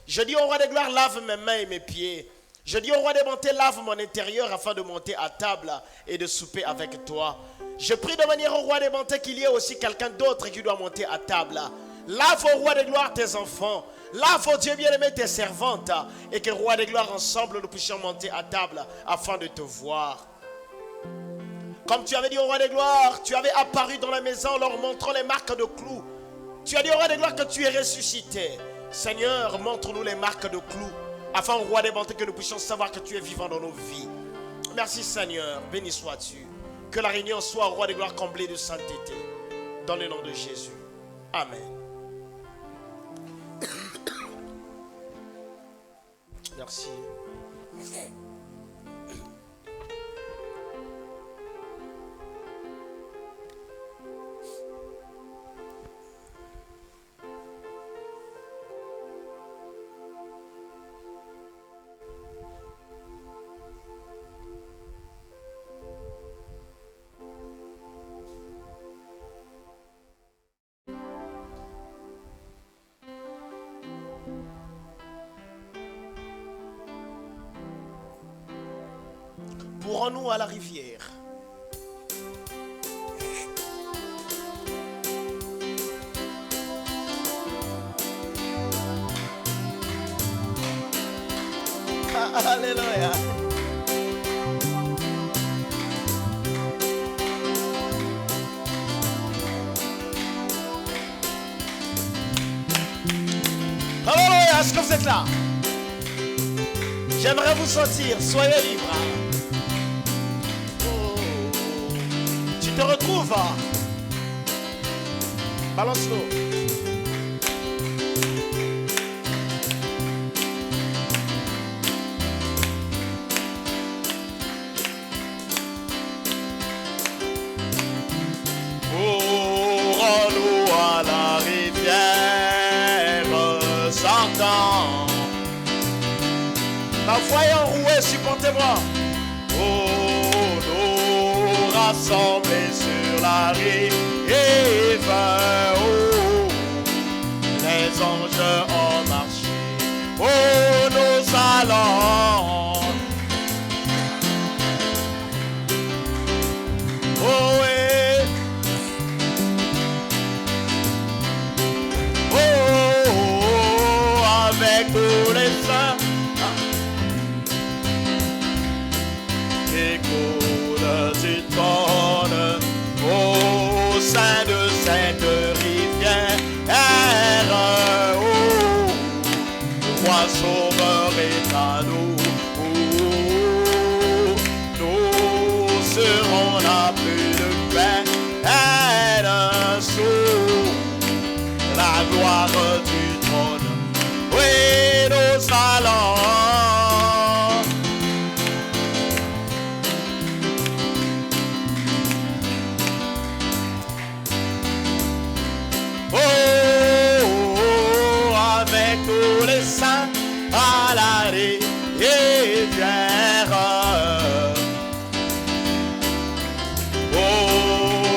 Je dis au roi des gloires, lave mes mains et mes pieds. Je dis au roi des bontés, lave mon intérieur afin de monter à table et de souper avec toi. Je prie de manière au roi des bontés qu'il y ait aussi quelqu'un d'autre qui doit monter à table. Lave au roi des gloires tes enfants. Lave, oh Dieu bien-aimé, tes servantes. Et que roi des gloires, ensemble, nous puissions monter à table afin de te voir. Comme tu avais dit au roi des gloires, tu avais apparu dans la maison en leur montrant les marques de clous. Tu as dit au roi des gloires que tu es ressuscité. Seigneur, montre-nous les marques de clous, afin au roi des bontés que nous puissions savoir que tu es vivant dans nos vies. Merci Seigneur, béni sois-tu. Que la réunion soit au roi des gloires comblée de sainteté. Dans le nom de Jésus. Amen. Merci. Pourrons-nous à la rivière? Alléluia. Alléluia, est-ce que vous êtes là? J'aimerais vous sentir, soyez libres. Tu te retrouves. Balance-nous. Pourrons-nous à la rivière sortant? Ma foi est enrouée, supportez-moi. Oh, nous rassembler sur la rive. Oh, les anges ont marché. Oh, nous allons. Oh, oui. Oh, avec tous les saints qui coulent du trône au sein de cette rivière. Oh, le roi sauveur est à nous. Oh, nous serons là plus de paix. Sous la gloire du trône. Oui, nous allons. Oh, avec tous les saints à la rivière. Au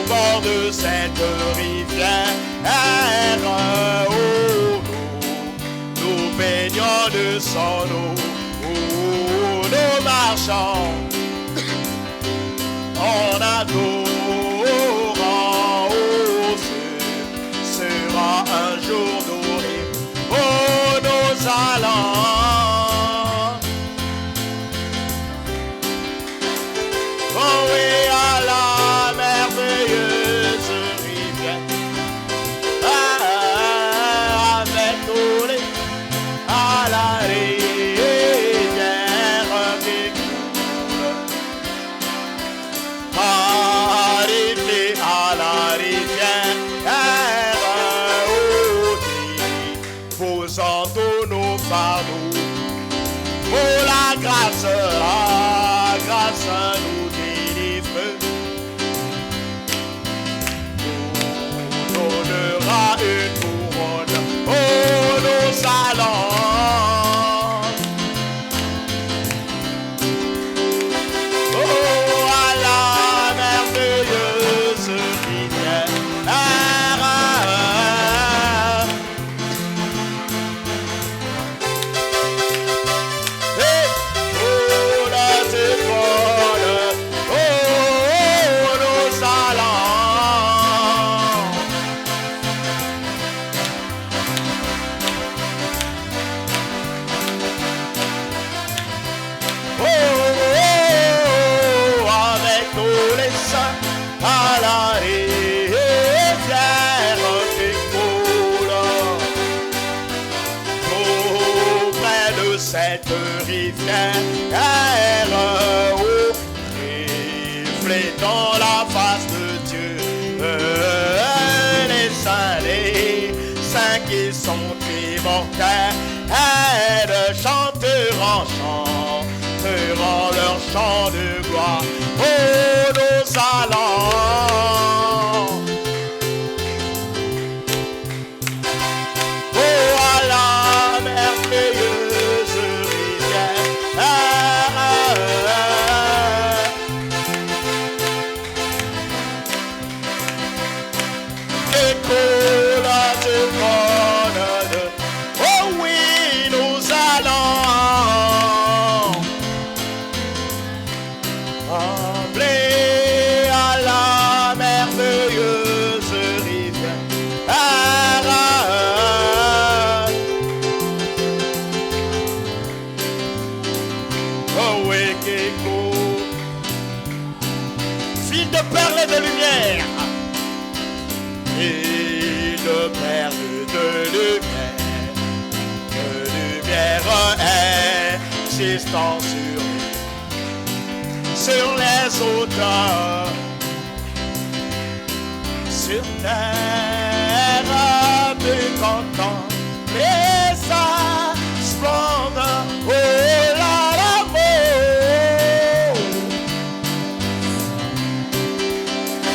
bord de cette rivière. Oh, nous baignons de son eau. Oh, nous marchons en adorant. Oh, ce sera un jour doré. Oh, nous allons. Oh oui, à la merveilleuse rivière. Avec tous les à la rivière qui coule. Arrivez à la rivière. Posant tous nos fardeaux. Pour la grâce nous délivre. Nous donnera une couronne. Oh, nous allons. Oh, à la merveilleuse rivière. cette rivière, reflétant la face de Dieu. Les saints qui sont immortels, chanteront leur chant de gloire. Oh, nous allons, oh, à la merveilleuse rivière. Écoule du trône de, oh oui, nous allons trembler à la merveilleuse rivière. Oh oui, Kéko, fille de perles et de lumière, et de perles de lumière existant sur les hauteurs, sur terre, de contempler sa splendeur. Oh là l'amour,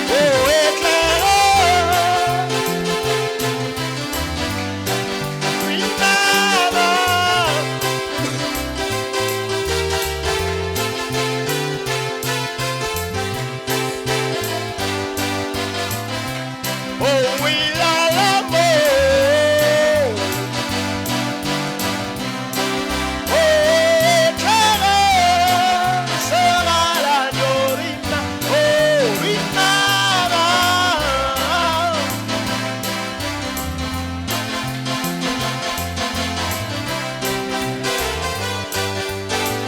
oh éclaireur, oui maman, oh oui là l'amour, oh éclaireur sera l'agneau divin. Oh oui maman,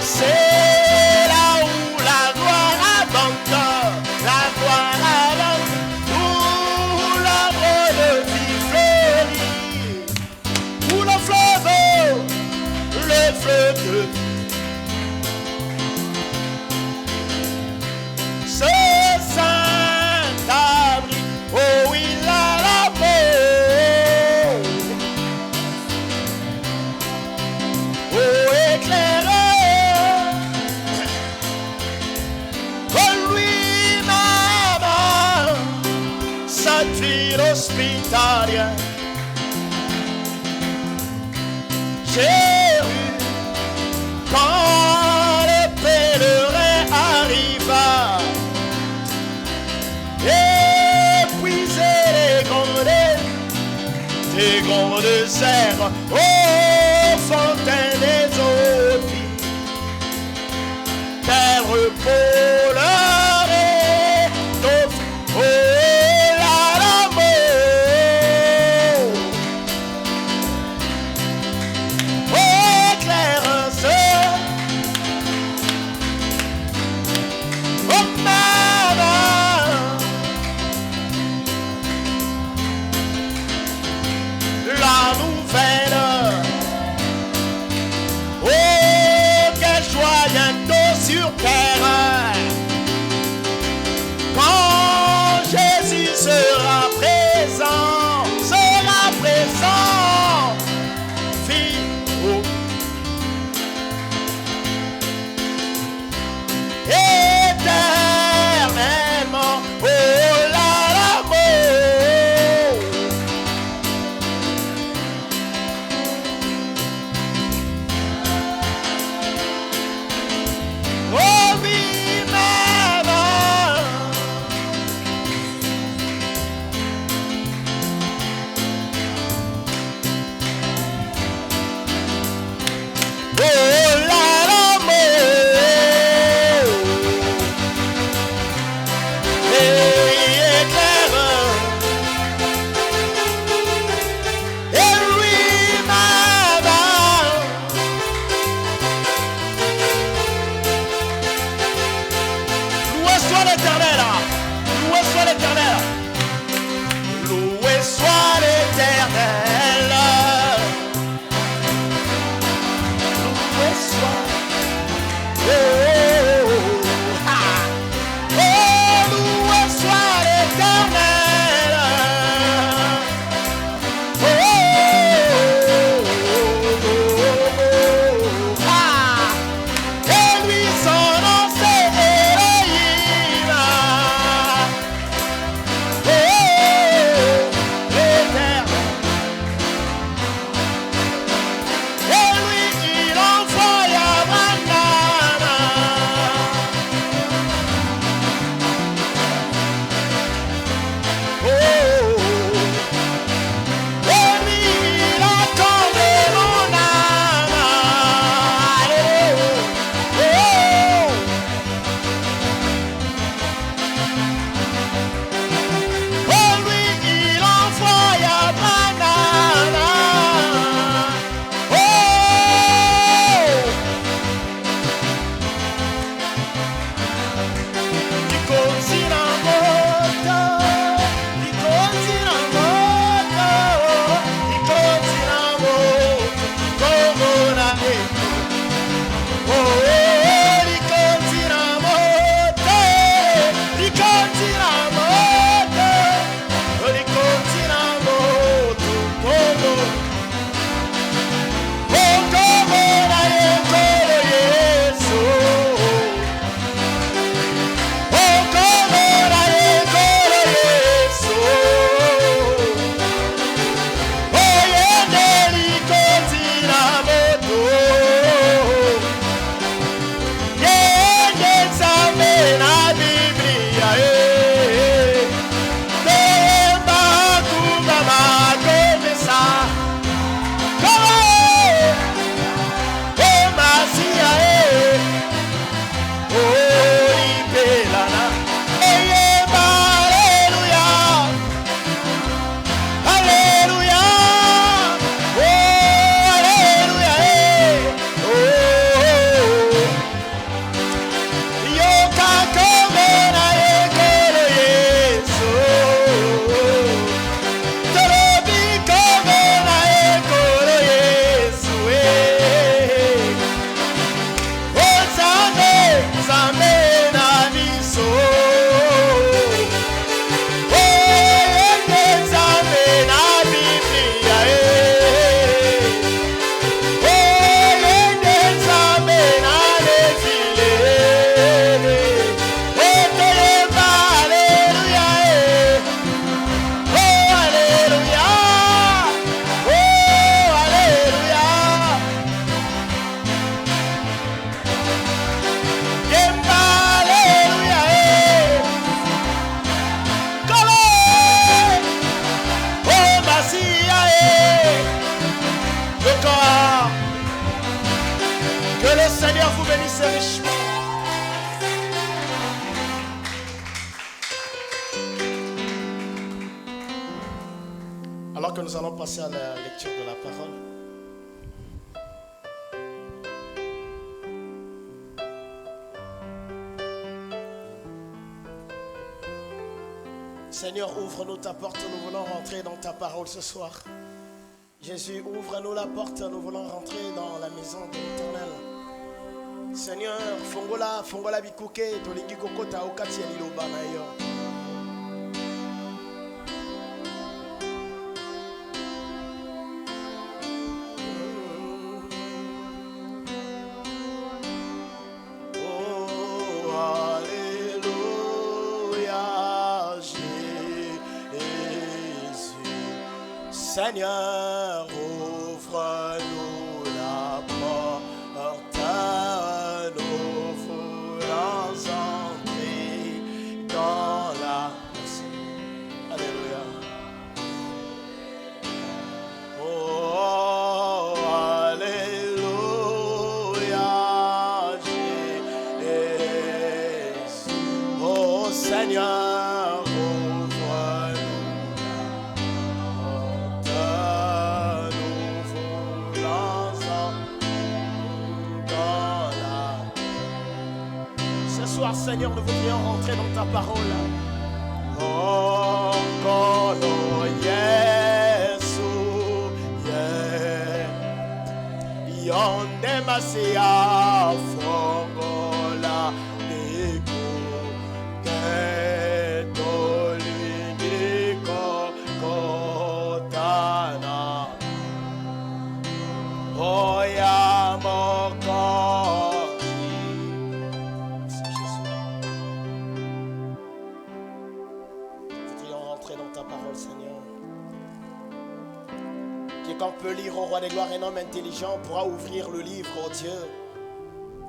c'est là où la gloire abonde, la gloire abonde, où l'arbre de vie fleurit, où le fleuve de ce saint abri. Oh oui, là l'amour, oh éclaireur, oh lui maman, cette ville hospitalière. J'ai eu quand les pèlerins arriva, épuiser les grandes serres, aux fontaines des eaux vives, tel repos leur est offert. Oh là l'amour, oh éclaireur, oh maman, la nouvelle, oh quelle joie bientôt sur terre, quand Jésus sera présent, fille, oh, éternellement. Oh là l'amour, oh oui maman, bénissez richement. Alors que nous allons passer à la lecture de la parole. Seigneur, ouvre-nous ta porte, nous voulons rentrer dans ta parole ce soir. Jésus, ouvre-nous la porte, nous voulons rentrer dans la maison de l'Éternel. Seigneur, fongola bikuke, tolingi kokota okati ya liloba na yo. Seigneur, ouvre-nous la porte, nous voulons entrer dans la... Alléluia. Oh, Alléluia, Jésus. Oh, Seigneur. Seigneur, nous voudrions rentrer dans ta parole. Oh, kono Yesu, yonde masia fongola niku ketoliniko kotana. Oh, ya moko. Quiconque peut lire au roi des gloires, un homme intelligent pourra ouvrir le livre, oh Dieu.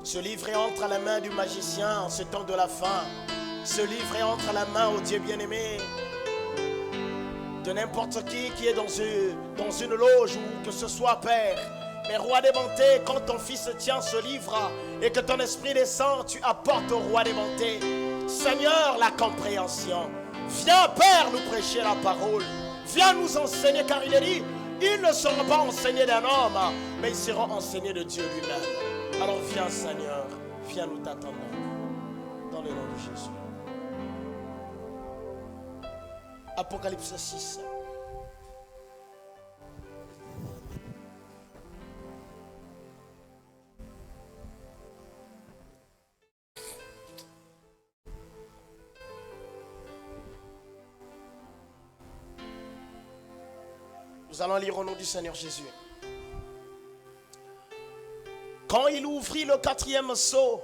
Ce livre est entre la main du magicien en ce temps de la fin. Ce livre est entre la main, oh Dieu bien-aimé, de n'importe qui est dans une loge ou que ce soit, Père. Mais roi des bontés, quand ton fils tient ce livre et que ton esprit descend, tu apportes au roi des bontés, Seigneur, la compréhension. Viens, Père, nous prêcher la parole. Viens nous enseigner, car il est dit, ils ne seront pas enseignés d'un homme, mais ils seront enseignés de Dieu lui-même. Alors viens, Seigneur, viens, nous t'attendons. Dans le nom de Jésus. Apocalypse 6. Nous allons lire au nom du Seigneur Jésus. Quand il ouvrit le 4e sceau,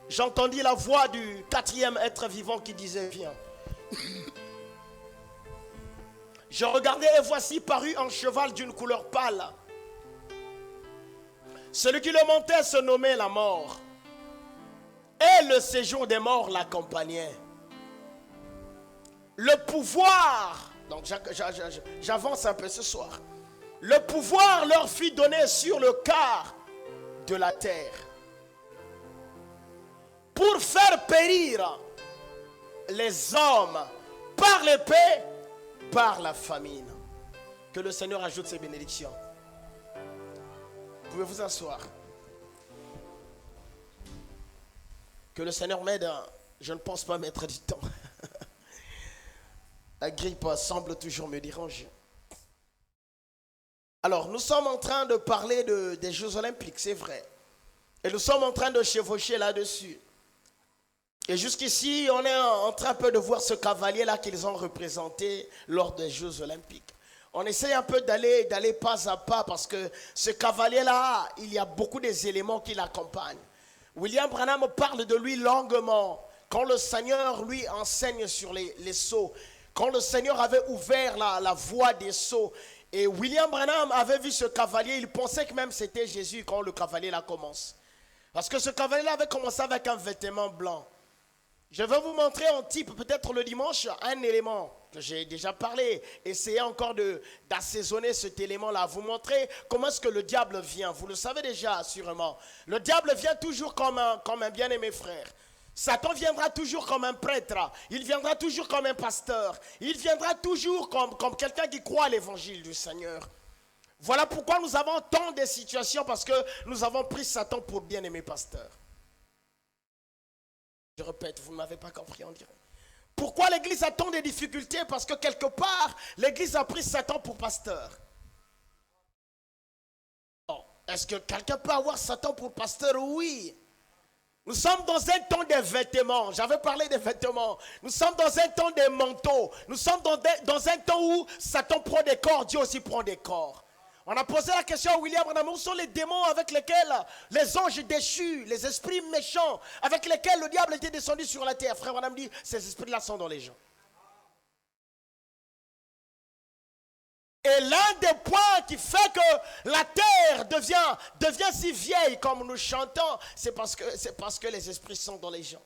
j'entendis la voix du 4e être vivant qui disait: viens. Je regardais et voici parut un cheval d'une couleur pâle. Celui qui le montait se nommait la mort. Et le séjour des morts l'accompagnait. Le pouvoir... Donc j'avance un peu ce soir. Le pouvoir leur fut donné sur le quart de la terre pour faire périr les hommes par l'épée, par la famine. Que le Seigneur ajoute ses bénédictions. Vous pouvez vous asseoir. Que le Seigneur m'aide. Je ne pense pas mettre du temps. La grippe semble toujours me déranger. Alors, nous sommes en train de parler des Jeux Olympiques, c'est vrai. Et nous sommes en train de chevaucher là-dessus. Et jusqu'ici, on est en train un peu de voir ce cavalier-là qu'ils ont représenté lors des Jeux Olympiques. On essaie un peu d'aller pas à pas parce que ce cavalier-là, il y a beaucoup d'éléments qui l'accompagnent. William Branham parle de lui longuement. Quand le Seigneur lui enseigne sur les sceaux, quand le Seigneur avait ouvert la voie des sceaux, et William Branham avait vu ce cavalier, il pensait que même c'était Jésus quand le cavalier là commence. Parce que ce cavalier-là avait commencé avec un vêtement blanc. Je vais vous montrer en type, peut-être le dimanche, un élément. que j'ai déjà parlé. Essayez encore d'assaisonner cet élément-là. Vous montrer comment est-ce que le diable vient. Vous le savez déjà, sûrement. Le diable vient toujours comme un bien-aimé frère. Satan viendra toujours comme un prêtre. Il viendra toujours comme un pasteur. Il viendra toujours comme quelqu'un qui croit à l'évangile du Seigneur. Voilà pourquoi nous avons tant de situations, parce que nous avons pris Satan pour bien-aimé pasteur. Je répète, vous ne m'avez pas compris, on dirait. Pourquoi l'église a tant de difficultés? Parce que quelque part, l'église a pris Satan pour pasteur. Bon, est-ce que quelqu'un peut avoir Satan pour pasteur? Oui. Nous sommes dans un temps des vêtements. J'avais parlé des vêtements. Nous sommes dans un temps des manteaux. Nous sommes dans un temps où Satan prend des corps, Dieu aussi prend des corps. On a posé la question à William Branham, où sont les démons avec lesquels les anges déchus, les esprits méchants, avec lesquels le diable était descendu sur la terre. Frère Branham dit, ces esprits-là sont dans les gens. Et l'un des points qui fait que la terre devient si vieille comme nous chantons, c'est parce que les esprits sont dans les gens.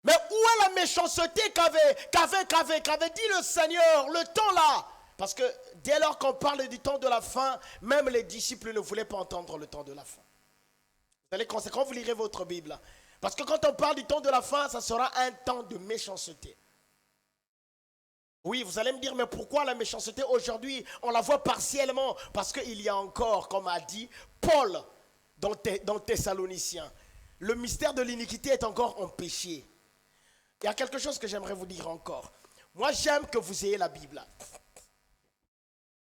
Mais où est la méchanceté qu'avait dit le Seigneur, le temps là? Parce que dès lors qu'on parle du temps de la fin, même les disciples ne voulaient pas entendre le temps de la fin. Vous allez constater quand vous lirez votre Bible. Parce que quand on parle du temps de la fin, ça sera un temps de méchanceté. Oui, vous allez me dire, mais pourquoi la méchanceté aujourd'hui, on la voit partiellement? Parce qu'il y a encore, comme a dit Paul dans Thessaloniciens, le mystère de l'iniquité est encore en péché. Il y a quelque chose que j'aimerais vous dire encore. Moi, j'aime que vous ayez la Bible.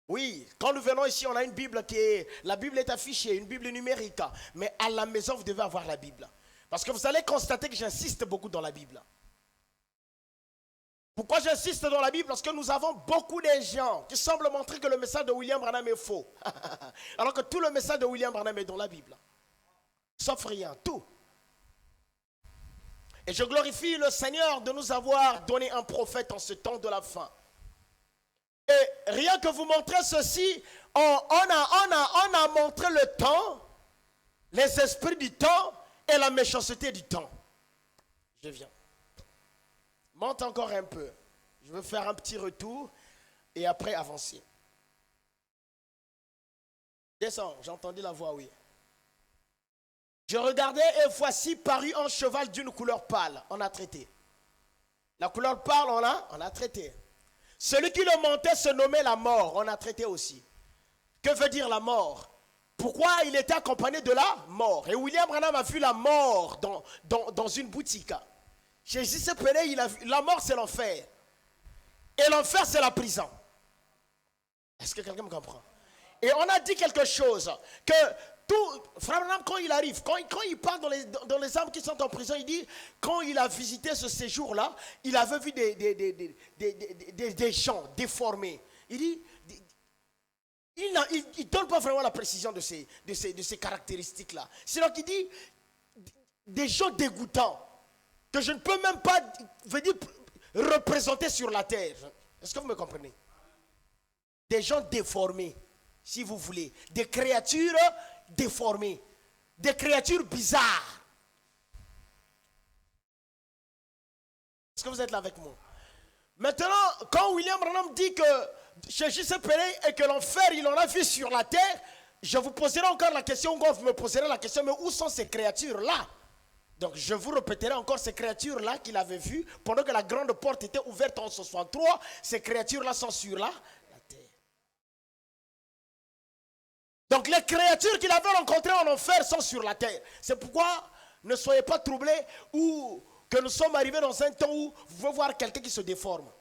Oui, quand nous venons ici, on a une Bible la Bible est affichée, une Bible numérique. Mais à la maison, vous devez avoir la Bible. Parce que vous allez constater que j'insiste beaucoup dans la Bible. Pourquoi j'insiste dans la Bible? Parce que nous avons beaucoup de gens qui semblent montrer que le message de William Branham est faux. Alors que tout le message de William Branham est dans la Bible. Sauf rien, tout. Et je glorifie le Seigneur de nous avoir donné un prophète en ce temps de la fin. Et rien que vous montrer ceci, on a montré le temps, les esprits du temps et la méchanceté du temps. Je viens. Monte encore un peu. Je veux faire un petit retour et après avancer. Descends, j'ai entendu la voix, oui. Je regardais et voici parut un cheval d'une couleur pâle. On a traité. La couleur pâle, on a traité. Celui qui le montait se nommait la mort. On a traité aussi. Que veut dire la mort? Pourquoi il était accompagné de la mort? Et William Branham a vu la mort dans une boutique. Jésus s'est prêné, il a vu. La mort, c'est l'enfer. Et l'enfer, c'est la prison. Est-ce que quelqu'un me comprend? Et on a dit quelque chose. Que tout, Frère Branham, quand il arrive, quand il parle dans les âmes qui sont en prison, il dit, quand il a visité ce séjour-là, il avait vu des gens déformés. Il dit, il ne donne pas vraiment la précision de ces caractéristiques-là. C'est donc il dit, des gens dégoûtants, que je ne peux même pas représenter sur la terre. Est-ce que vous me comprenez? Des gens déformés, si vous voulez. Des créatures déformées. Des créatures bizarres. Est-ce que vous êtes là avec moi? Maintenant, quand William Branham dit que Jésus s'est prêné et que l'enfer, il en a vu sur la terre, je vous poserai encore la question, vous me poserez la question, mais où sont ces créatures-là? Donc je vous répéterai encore ces créatures-là qu'il avait vues pendant que la grande porte était ouverte en 63. Ces créatures-là sont sur la terre. Donc les créatures qu'il avait rencontrées en enfer sont sur la terre. C'est pourquoi ne soyez pas troublés ou que nous sommes arrivés dans un temps où vous pouvez voir quelqu'un qui se déforme.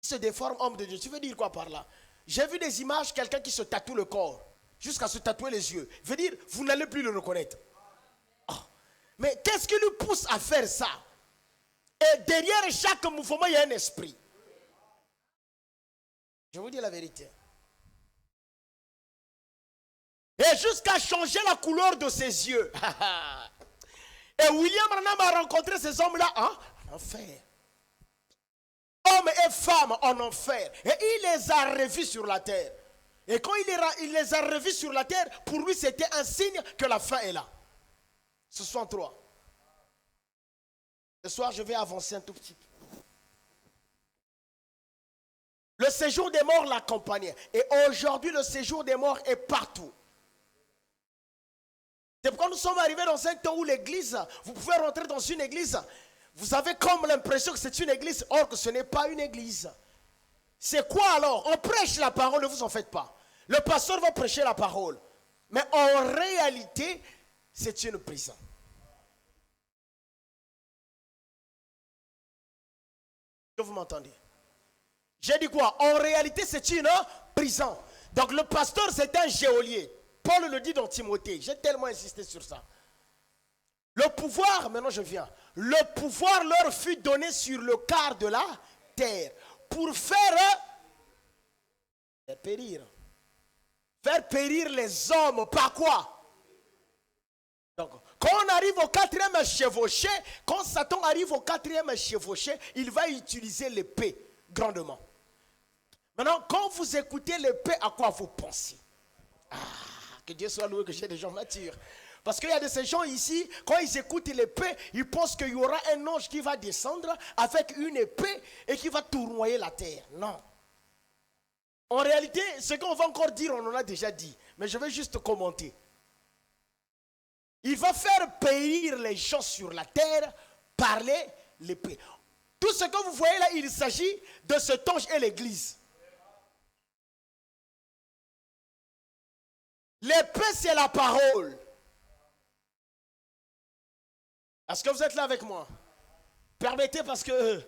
Qui se déforme, homme de Dieu. Tu veux dire quoi par là? J'ai vu des images, quelqu'un qui se tatoue le corps jusqu'à se tatouer les yeux. Veut dire, vous n'allez plus le reconnaître. Mais qu'est-ce qui lui pousse à faire ça? Et derrière chaque mouvement, il y a un esprit. Je vous dis la vérité. Et jusqu'à changer la couleur de ses yeux. Et William Branham a rencontré ces hommes-là en enfer. Hommes et femmes en enfer. Et il les a revus sur la terre. Et quand il les a revus sur la terre, pour lui c'était un signe que la fin est là. 63. Ce soir, je vais avancer un tout petit peu. Le séjour des morts l'accompagnait. Et aujourd'hui, le séjour des morts est partout. C'est pourquoi nous sommes arrivés dans un temps où l'église, vous pouvez rentrer dans une église, vous avez comme l'impression que c'est une église, or que ce n'est pas une église. C'est quoi alors? On prêche la parole, ne vous en faites pas. Le pasteur va prêcher la parole. Mais en réalité, c'est une prison. Que vous m'entendez? J'ai dit quoi? En réalité, c'est une prison. Donc le pasteur, c'est un geôlier. Paul le dit dans Timothée. J'ai tellement insisté sur ça. Le pouvoir, maintenant je viens. Le pouvoir leur fut donné sur le quart de la terre pour faire périr. Faire périr les hommes. Par quoi? Donc, quand on arrive au quatrième chevauché, quand Satan arrive au quatrième chevauché, il va utiliser l'épée grandement. Maintenant, quand vous écoutez l'épée, à quoi vous pensez? Que Dieu soit loué que j'ai des gens matures. Parce qu'il y a de ces gens ici, quand ils écoutent l'épée, ils pensent qu'il y aura un ange qui va descendre avec une épée et qui va tournoyer la terre. Non. En réalité, ce qu'on va encore dire, on en a déjà dit. Mais je vais juste commenter. Il va faire périr les gens sur la terre par l'épée. Tout ce que vous voyez là, il s'agit de cet ange et l'église. L'épée, c'est la parole. Est-ce que vous êtes là avec moi? Permettez parce que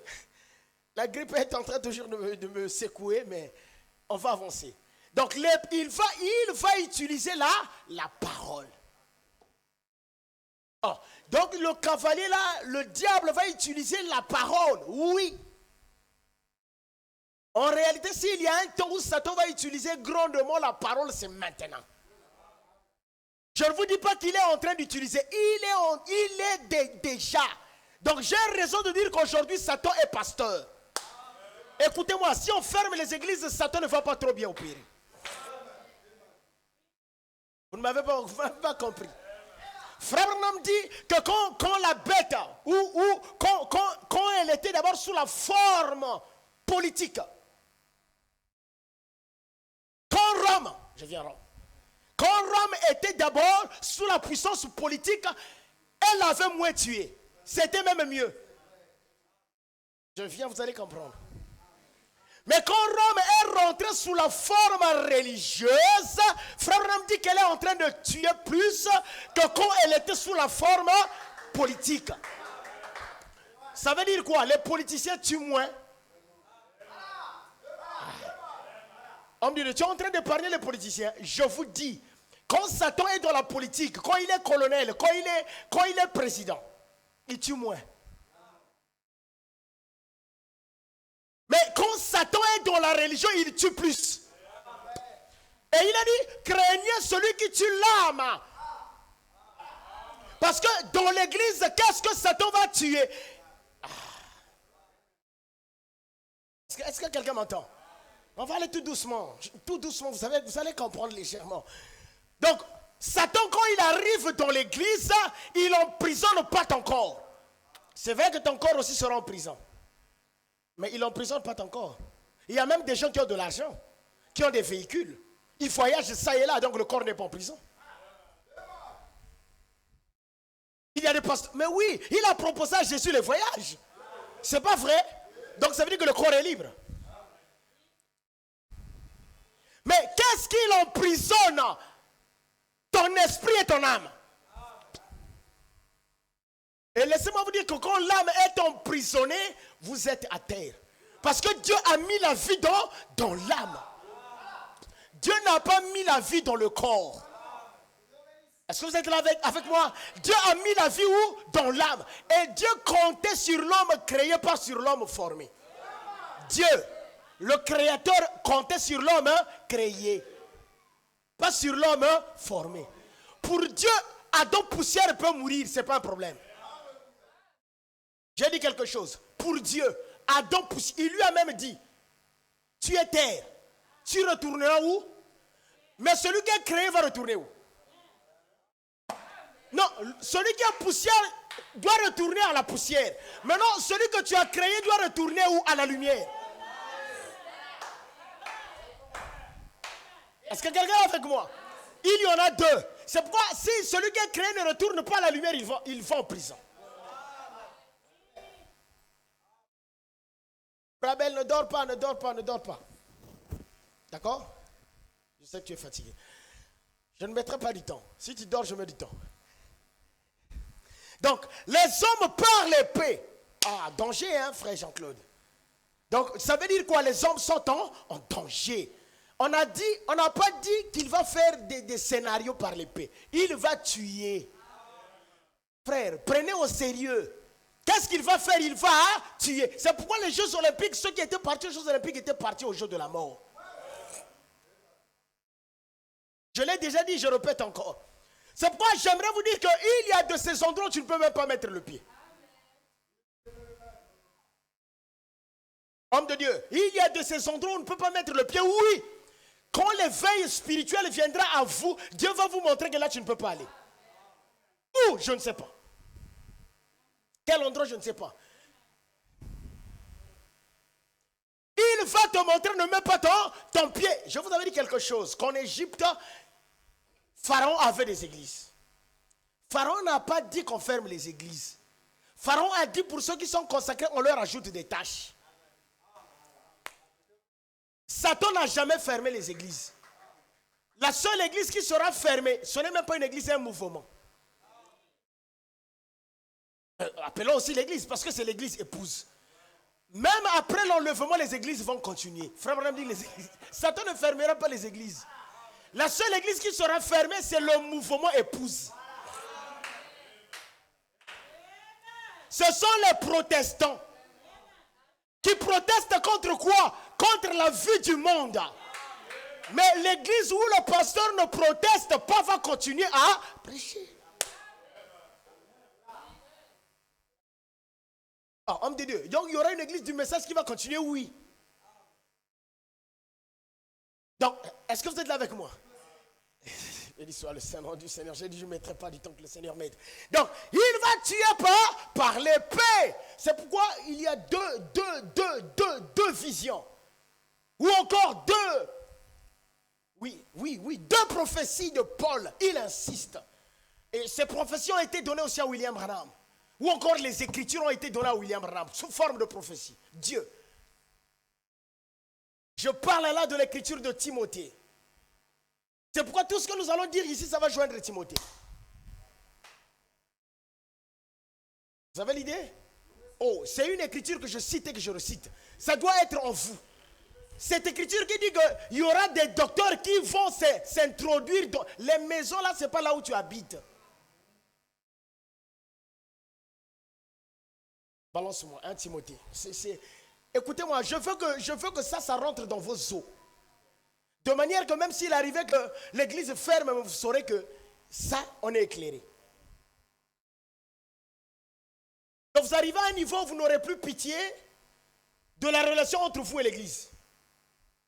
la grippe est en train toujours de me secouer, mais on va avancer. Donc, il va utiliser la parole. Oh, donc, le cavalier là, le diable va utiliser la parole. Oui. En réalité, s'il y a un temps où Satan va utiliser grandement la parole, c'est maintenant. Je ne vous dis pas qu'il est en train d'utiliser. Il est déjà. Donc j'ai raison de dire qu'aujourd'hui, Satan est pasteur. Écoutez-moi, si on ferme les églises, Satan ne va pas trop bien opérer. Vous ne m'avez pas compris. Frère Nam dit que quand la bête, quand elle était d'abord sous la forme politique, quand Rome, je viens à Rome, quand Rome était d'abord sous la puissance politique, elle avait moins tué. C'était même mieux. Je viens, vous allez comprendre. Mais quand Rome est rentrée sous la forme religieuse, Frère Ram dit qu'elle est en train de tuer plus que quand elle était sous la forme politique. Ça veut dire quoi? Les politiciens tuent moins. Homme de Dieu, tu es en train de parler les politiciens. Je vous dis, quand Satan est dans la politique, quand il est colonel, quand il est président, il tue moins. Mais quand Satan est dans la religion, il tue plus. Et il a dit, craignez celui qui tue l'âme. Parce que dans l'église, qu'est-ce que Satan va tuer? Est-ce que quelqu'un m'entend? On va aller tout doucement, vous allez comprendre légèrement. Donc, Satan, quand il arrive dans l'église, il n'emprisonne pas ton corps. C'est vrai que ton corps aussi sera en prison. Mais il n'emprisonne pas ton corps. Il y a même des gens qui ont de l'argent, qui ont des véhicules. Ils voyagent ça et là, donc le corps n'est pas en prison. Il y a des pasteurs. Mais oui, il a proposé à Jésus le voyage. C'est pas vrai. Donc ça veut dire que le corps est libre. Mais qu'est-ce qu'il emprisonne? Ton esprit et ton âme. Et laissez-moi vous dire que quand l'âme est emprisonnée, vous êtes à terre. Parce que Dieu a mis la vie dans l'âme. Dieu n'a pas mis la vie dans le corps. Est-ce que vous êtes là avec moi? Dieu a mis la vie où? Dans l'âme. Et Dieu comptait sur l'homme créé, pas sur l'homme formé. Dieu, le créateur, comptait sur l'homme créé, pas sur l'homme formé. Pour Dieu, Adam poussière peut mourir, ce n'est pas un problème. J'ai dit quelque chose. Pour Dieu, Adam poussière, il lui a même dit, tu es terre, tu retourneras où? Mais celui qui est créé va retourner où? Non, celui qui est poussière doit retourner à la poussière. Maintenant, celui que tu as créé doit retourner où? À la lumière. Est-ce que quelqu'un est avec moi? Il y en a deux. C'est pourquoi si celui qui est créé ne retourne pas à la lumière, il va en prison. Rabel, ne dors pas, ne dors pas, ne dors pas. D'accord? Je sais que tu es fatigué. Je ne mettrai pas du temps. Si tu dors, je mets du temps. Donc, les hommes par l'épée. Ah, danger, hein, frère Jean-Claude. Donc, ça veut dire quoi? Les hommes sont en danger. On n'a pas dit qu'il va faire des scénarios par l'épée. Il va tuer. Frère, prenez au sérieux. Qu'est-ce qu'il va faire? Il va tuer. C'est pourquoi les Jeux Olympiques, ceux qui étaient partis aux Jeux Olympiques étaient partis aux Jeux de la mort. Je l'ai déjà dit, je répète encore. C'est pourquoi j'aimerais vous dire qu'il y a de ces endroits où tu ne peux même pas mettre le pied. Homme de Dieu, il y a de ces endroits où on ne peut pas mettre le pied. Oui, quand l'éveil spirituel viendra à vous, Dieu va vous montrer que là tu ne peux pas aller. Où? Je ne sais pas. Quel endroit? Je ne sais pas. Il va te montrer, ne mets pas ton pied. Je vous avais dit quelque chose. Qu'en Égypte, Pharaon avait des églises. Pharaon n'a pas dit qu'on ferme les églises. Pharaon a dit pour ceux qui sont consacrés, on leur ajoute des tâches. Satan n'a jamais fermé les églises. La seule église qui sera fermée, ce n'est même pas une église, c'est un mouvement. Appelons aussi l'église, parce que c'est l'église épouse. Même après l'enlèvement, les églises vont continuer. Frère Branham dit les églises. Satan ne fermera pas les églises. La seule église qui sera fermée, c'est le mouvement épouse. Ce sont les protestants qui protestent contre quoi? Contre la vie du monde. Mais l'église où le pasteur ne proteste pas va continuer à prêcher. Ah, homme de Dieu. Donc il y aura une église du message qui va continuer, oui. Donc, est-ce que vous êtes là avec moi? Béni soit le Saint-Nom du Seigneur. J'ai dit, je ne mettrai pas du temps que le Seigneur m'aide. Donc, il va tuer par l'épée. C'est pourquoi il y a deux visions. Ou encore deux prophéties de Paul. Il insiste. Et ces prophéties ont été données aussi à William Branham. Ou encore les Écritures ont été données à William Branham sous forme de prophétie. Dieu. Je parle là de l'Écriture de Timothée. C'est pourquoi tout ce que nous allons dire ici, ça va joindre Timothée. Vous avez l'idée? Oh, c'est une écriture que je cite et que je recite. Ça doit être en vous. Cette écriture qui dit qu'il y aura des docteurs qui vont s'introduire dans les maisons là, c'est pas là où tu habites. Balance-moi, 1 Timothée. Écoutez-moi, je veux que ça rentre dans vos os. De manière que même s'il arrivait que l'église ferme, vous saurez que ça, on est éclairé. Donc vous arrivez à un niveau où vous n'aurez plus pitié de la relation entre vous et l'église.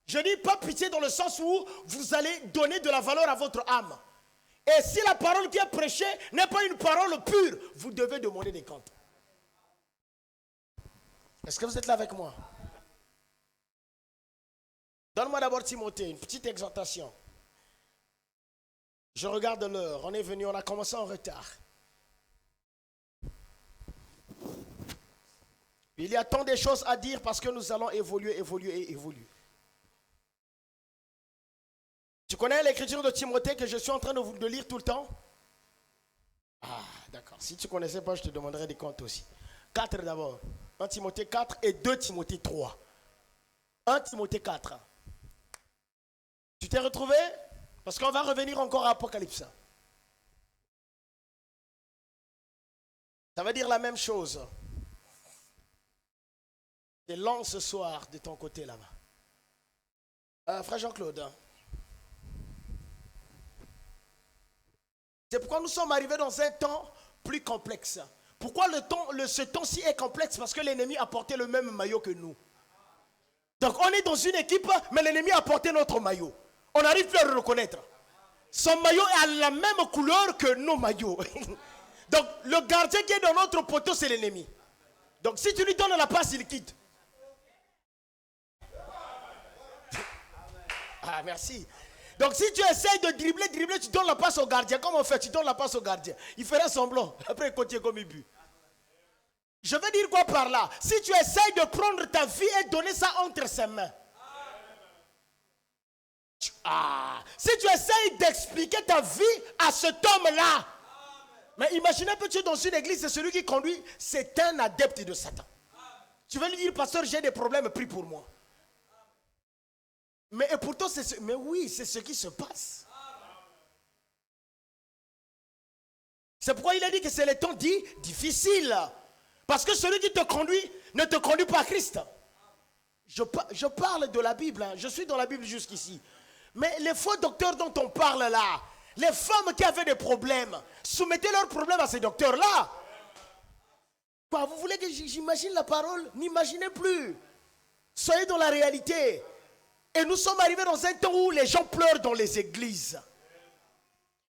Je dis pas pitié dans le sens où vous allez donner de la valeur à votre âme. Et si la parole qui est prêchée n'est pas une parole pure, vous devez demander des comptes. Est-ce que vous êtes là avec moi? Donne-moi d'abord Timothée, une petite exhortation. Je regarde l'heure, on est venu, on a commencé en retard. Il y a tant de choses à dire parce que nous allons évoluer. Tu connais l'écriture de Timothée que je suis en train de lire tout le temps? Ah, d'accord. Si tu ne connaissais pas, je te demanderai des comptes aussi. 4 d'abord. 1 Timothée 4 et 2 Timothée 3. 1 Timothée 4. Tu t'es retrouvé? Parce qu'on va revenir encore à Apocalypse. Ça veut dire la même chose. C'est lent ce soir de ton côté là-bas. Frère Jean-Claude. C'est pourquoi nous sommes arrivés dans un temps plus complexe. Pourquoi ce temps-ci est complexe? Parce que l'ennemi a porté le même maillot que nous. Donc on est dans une équipe, mais l'ennemi a porté notre maillot. On n'arrive plus à le reconnaître. Son maillot est à la même couleur que nos maillots. Donc le gardien qui est dans notre poteau, c'est l'ennemi. Donc si tu lui donnes la passe, il quitte. Ah, merci. Donc si tu essayes de dribbler, tu donnes la passe au gardien. Comment fait? Tu donnes la passe au gardien. Il fera semblant. Après, il continue comme il but. Je veux dire quoi par là? Si tu essayes de prendre ta vie et donner ça entre ses mains. Si tu essayes d'expliquer ta vie à cet homme-là. Mais imaginez que tu es dans une église, c'est celui qui conduit, c'est un adepte de Satan. Tu vas lui dire, pasteur, j'ai des problèmes, prie pour moi. Mais et pourtant, mais oui, c'est ce qui se passe. C'est pourquoi il a dit que c'est les temps dits difficiles. Parce que celui qui te conduit ne te conduit pas à Christ. Je parle de la Bible, hein. Je suis dans la Bible jusqu'ici. Mais les faux docteurs dont on parle là, les femmes qui avaient des problèmes, soumettez leurs problèmes à ces docteurs-là. Quoi, vous voulez que j'imagine la parole? N'imaginez plus. Soyez dans la réalité. Et nous sommes arrivés dans un temps où les gens pleurent dans les églises.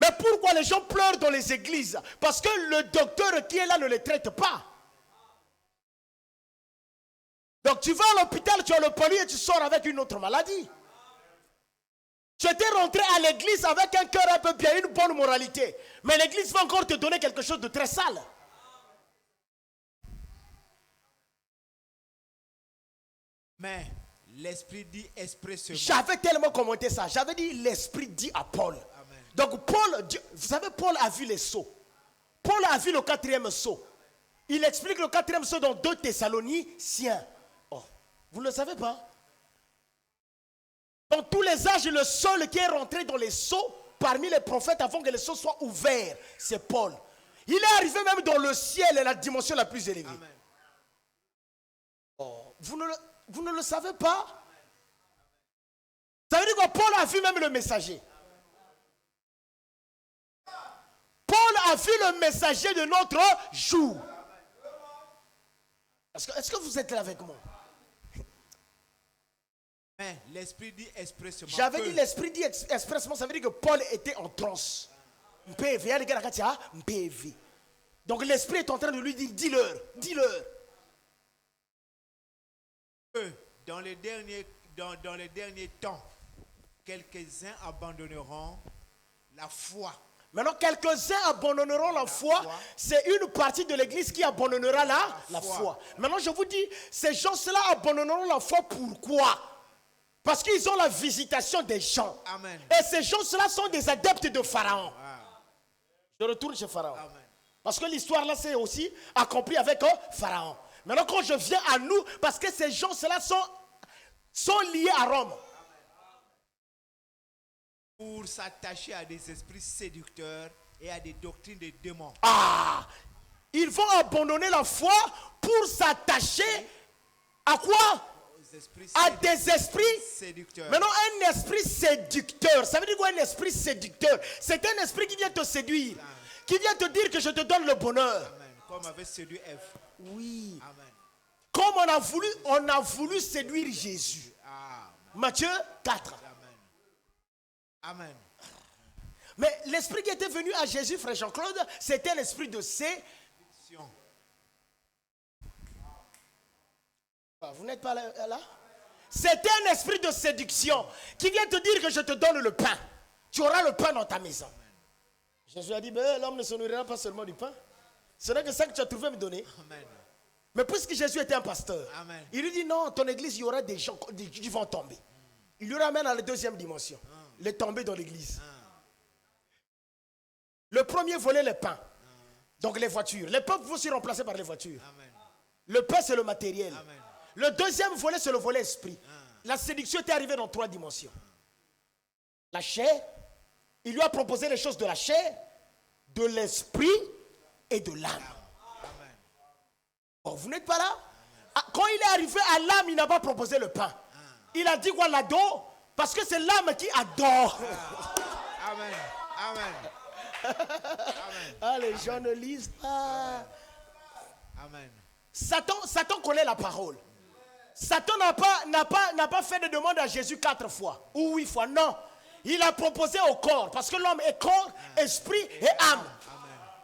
Mais pourquoi les gens pleurent dans les églises? Parce que le docteur qui est là ne les traite pas. Donc tu vas à l'hôpital, tu as le polio et tu sors avec une autre maladie. Tu étais rentré à l'église avec un cœur un peu bien, une bonne moralité. Mais l'église va encore te donner quelque chose de très sale. Mais l'esprit dit expressément. J'avais tellement commenté ça. J'avais dit l'esprit dit à Paul. Amen. Donc Paul, vous savez, Paul a vu les sceaux. Paul a vu le 4e sceau. Il explique le 4e sceau dans 2 Thessaloniciens. Oh, vous ne le savez pas? Dans tous les âges, le seul qui est rentré dans les sceaux parmi les prophètes avant que les sceaux soient ouverts, c'est Paul. Il est arrivé même dans le ciel, la dimension la plus élevée. Amen. Oh, vous ne le savez pas? Ça veut dire que Paul a vu même le messager. Paul a vu le messager de notre jour. Est-ce que vous êtes là avec moi? Mais l'esprit dit expressément. J'avais dit l'esprit dit expressément, ça veut dire que Paul était en transe. Donc l'esprit est en train de lui dire, dis-leur. Dans les derniers temps, quelques-uns abandonneront la foi. Maintenant, quelques-uns abandonneront la foi. C'est une partie de l'église qui abandonnera la foi. Maintenant, je vous dis, ces gens-là abandonneront la foi. Pourquoi? Parce qu'ils ont la visitation des gens. Amen. Et ces gens-là sont des adeptes de Pharaon. Je retourne chez Pharaon. Amen. Parce que l'histoire là, c'est aussi accompli avec Pharaon. Maintenant, quand je viens à nous, parce que ces gens-là sont liés à Rome. Pour s'attacher à des esprits séducteurs et à des doctrines de démons. Ils vont abandonner la foi pour s'attacher à quoi? À des esprits séducteurs. Maintenant, un esprit séducteur, ça veut dire quoi un esprit séducteur? C'est un esprit qui vient te séduire, qui vient te dire que je te donne le bonheur. Amen. Comme avait séduit Ève. Oui. Amen. Comme on a voulu séduire Jésus. Amen. Matthieu 4. Amen. Amen. Mais l'esprit qui était venu à Jésus, frère Jean-Claude, c'était l'esprit de séduction. Vous n'êtes pas là? C'était un esprit de séduction qui vient te dire que je te donne le pain. Tu auras le pain dans ta maison. Amen. Jésus a dit, l'homme ne se nourrira pas seulement du pain. Ce n'est que ça que tu as trouvé me donner. Amen. Mais puisque Jésus était un pasteur, Amen. Il lui dit, non, ton église, il y aura des gens qui vont tomber. Il lui ramène à la 2e dimension. Les tomber dans l'église. Le premier volet, les pains. Donc les voitures. Les pains vont se remplacer par les voitures. Amen. Le pain, c'est le matériel. Amen. Le 2e volet, c'est le volet esprit. La séduction était arrivée dans 3 dimensions. La chair, il lui a proposé les choses de la chair, de l'esprit et de l'âme. Oh, vous n'êtes pas là? Quand il est arrivé à l'âme, il n'a pas proposé le pain. Il a dit quoi, l'adore? Parce que c'est l'âme qui adore. Amen. Amen. Ah, les gens ne lisent pas. Amen. Satan connaît la parole. Satan n'a pas fait de demande à Jésus 4 fois ou 8 fois. Non. Il a proposé au corps. Parce que l'homme est corps, esprit et âme.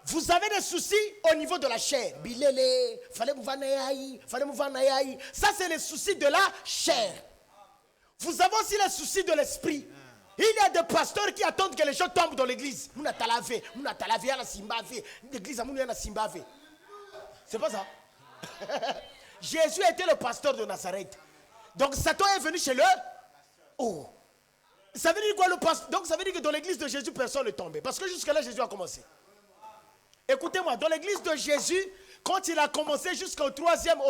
Vous avez des soucis au niveau de la chair. Bilele, ça c'est les soucis de la chair. Vous avez aussi les soucis de l'esprit. Il y a des pasteurs qui attendent que les gens tombent dans l'église. C'est pas ça. Jésus était le pasteur de Nazareth. Donc Satan est venu chez eux. Oh. Ça veut dire quoi le pasteur? Donc ça veut dire que dans l'église de Jésus, personne n'est tombé. Parce que jusque-là, Jésus a commencé. Écoutez-moi, dans l'église de Jésus, quand il a commencé jusqu'au troisième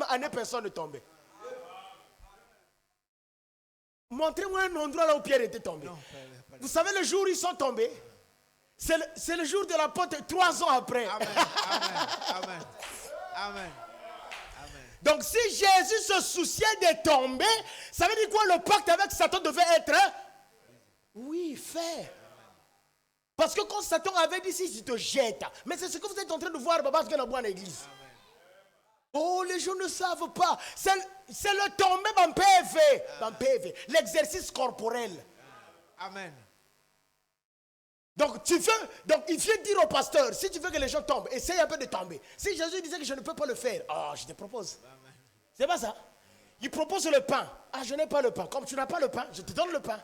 année, personne n'est tombé. Montrez-moi un endroit là où Pierre était tombé. Non, vous savez le jour où ils sont tombés? C'est le jour de la Pentecôte, 3 ans après. Amen. Amen. Amen. Amen. Donc si Jésus se souciait de tomber, ça veut dire quoi? Le pacte avec Satan devait être oui, fait. Parce que quand Satan avait dit si tu te jettes, mais c'est ce que vous êtes en train de voir parce qu'il y a dans l'église. Oh, les gens ne savent pas. C'est le tomber en PV. L'exercice corporel. Amen. Donc il vient dire au pasteur, si tu veux que les gens tombent, essaye un peu de tomber. Si Jésus disait que je ne peux pas le faire, je te propose. C'est pas ça. Il propose le pain. Je n'ai pas le pain. Comme tu n'as pas le pain, je te donne le pain.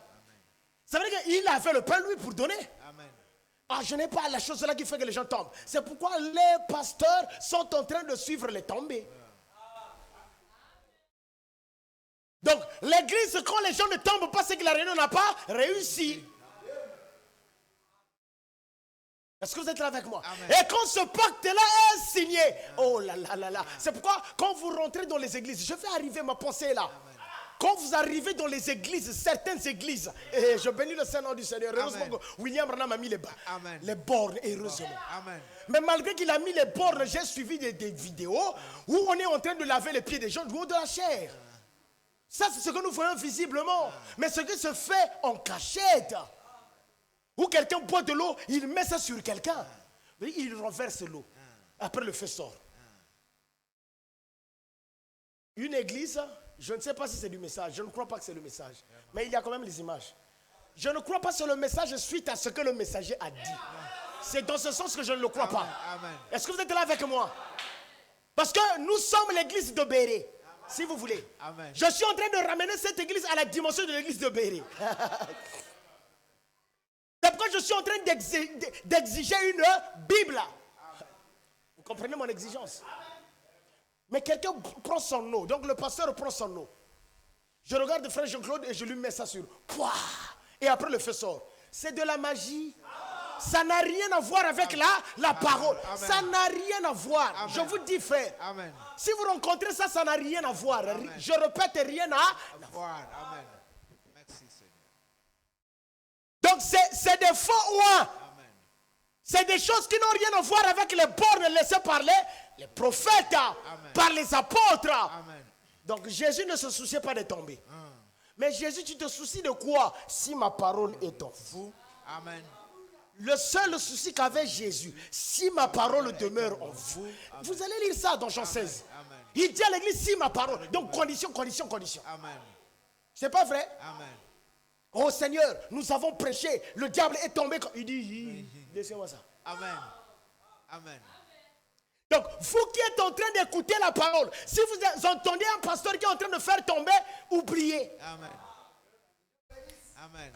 Ça veut dire qu'il avait le pain lui pour donner. Amen. Je n'ai pas la chose là qui fait que les gens tombent. C'est pourquoi les pasteurs sont en train de suivre les tombées. Donc, l'église, quand les gens ne tombent pas, c'est que la réunion n'a pas réussi. Est-ce que vous êtes là avec moi? Amen. Et quand ce pacte-là est signé, oh là là là là. C'est pourquoi, quand vous rentrez dans les églises, je vais arriver ma pensée là. Amen. Quand vous arrivez dans les églises, certaines églises, et je bénis le Saint-Nom du Seigneur, heureusement que William Branham a mis les bornes, heureusement. Amen. Mais malgré qu'il a mis les bornes, j'ai suivi des vidéos où on est en train de laver les pieds des gens du haut de la chair. Ça, c'est ce que nous voyons visiblement. Mais ce qui se fait en cachette, où quelqu'un boit de l'eau, il met ça sur quelqu'un, il renverse l'eau. Après, le feu sort. Une église, je ne sais pas si c'est du message, je ne crois pas que c'est le message, mais il y a quand même les images. Je ne crois pas sur le message suite à ce que le messager a dit. C'est dans ce sens que je ne le crois pas. Est-ce que vous êtes là avec moi? Parce que nous sommes l'église de Béret, si vous voulez. Amen. Je suis en train de ramener cette église à la dimension de l'église de Béret. C'est pourquoi je suis en train d'exiger une Bible. Vous comprenez mon exigence? Mais quelqu'un prend son eau. Donc le pasteur prend son eau. Je regarde frère Jean-Claude et je lui mets ça sur. Pouah, et après le feu sort. C'est de la magie. Ça n'a rien à voir avec la parole. Amen. Ça n'a rien à voir. Amen. Je vous dis frère. Amen. Si vous rencontrez ça, ça n'a rien à voir. Amen. Je répète, rien à voir. Amen. Merci Seigneur. Donc c'est des faux oins. C'est des choses qui n'ont rien à voir avec les bornes laissées par les prophètes, amen, par les apôtres. Amen. Donc Jésus ne se souciait pas de tomber. Mais Jésus, tu te soucies de quoi? Si ma parole est en vous. Amen. Le seul souci qu'avait Jésus, si ma parole demeure en vous. Amen. Vous allez lire ça dans Jean 16. Amen. Il dit à l'église, si ma parole. Donc condition. Amen. C'est pas vrai? Amen. Oh Seigneur, nous avons prêché, le diable est tombé. Il dit, laissez-moi ça. Amen. Amen. Donc, vous qui êtes en train d'écouter la parole, si vous entendez un pasteur qui est en train de faire tomber, oubliez. Amen. Amen.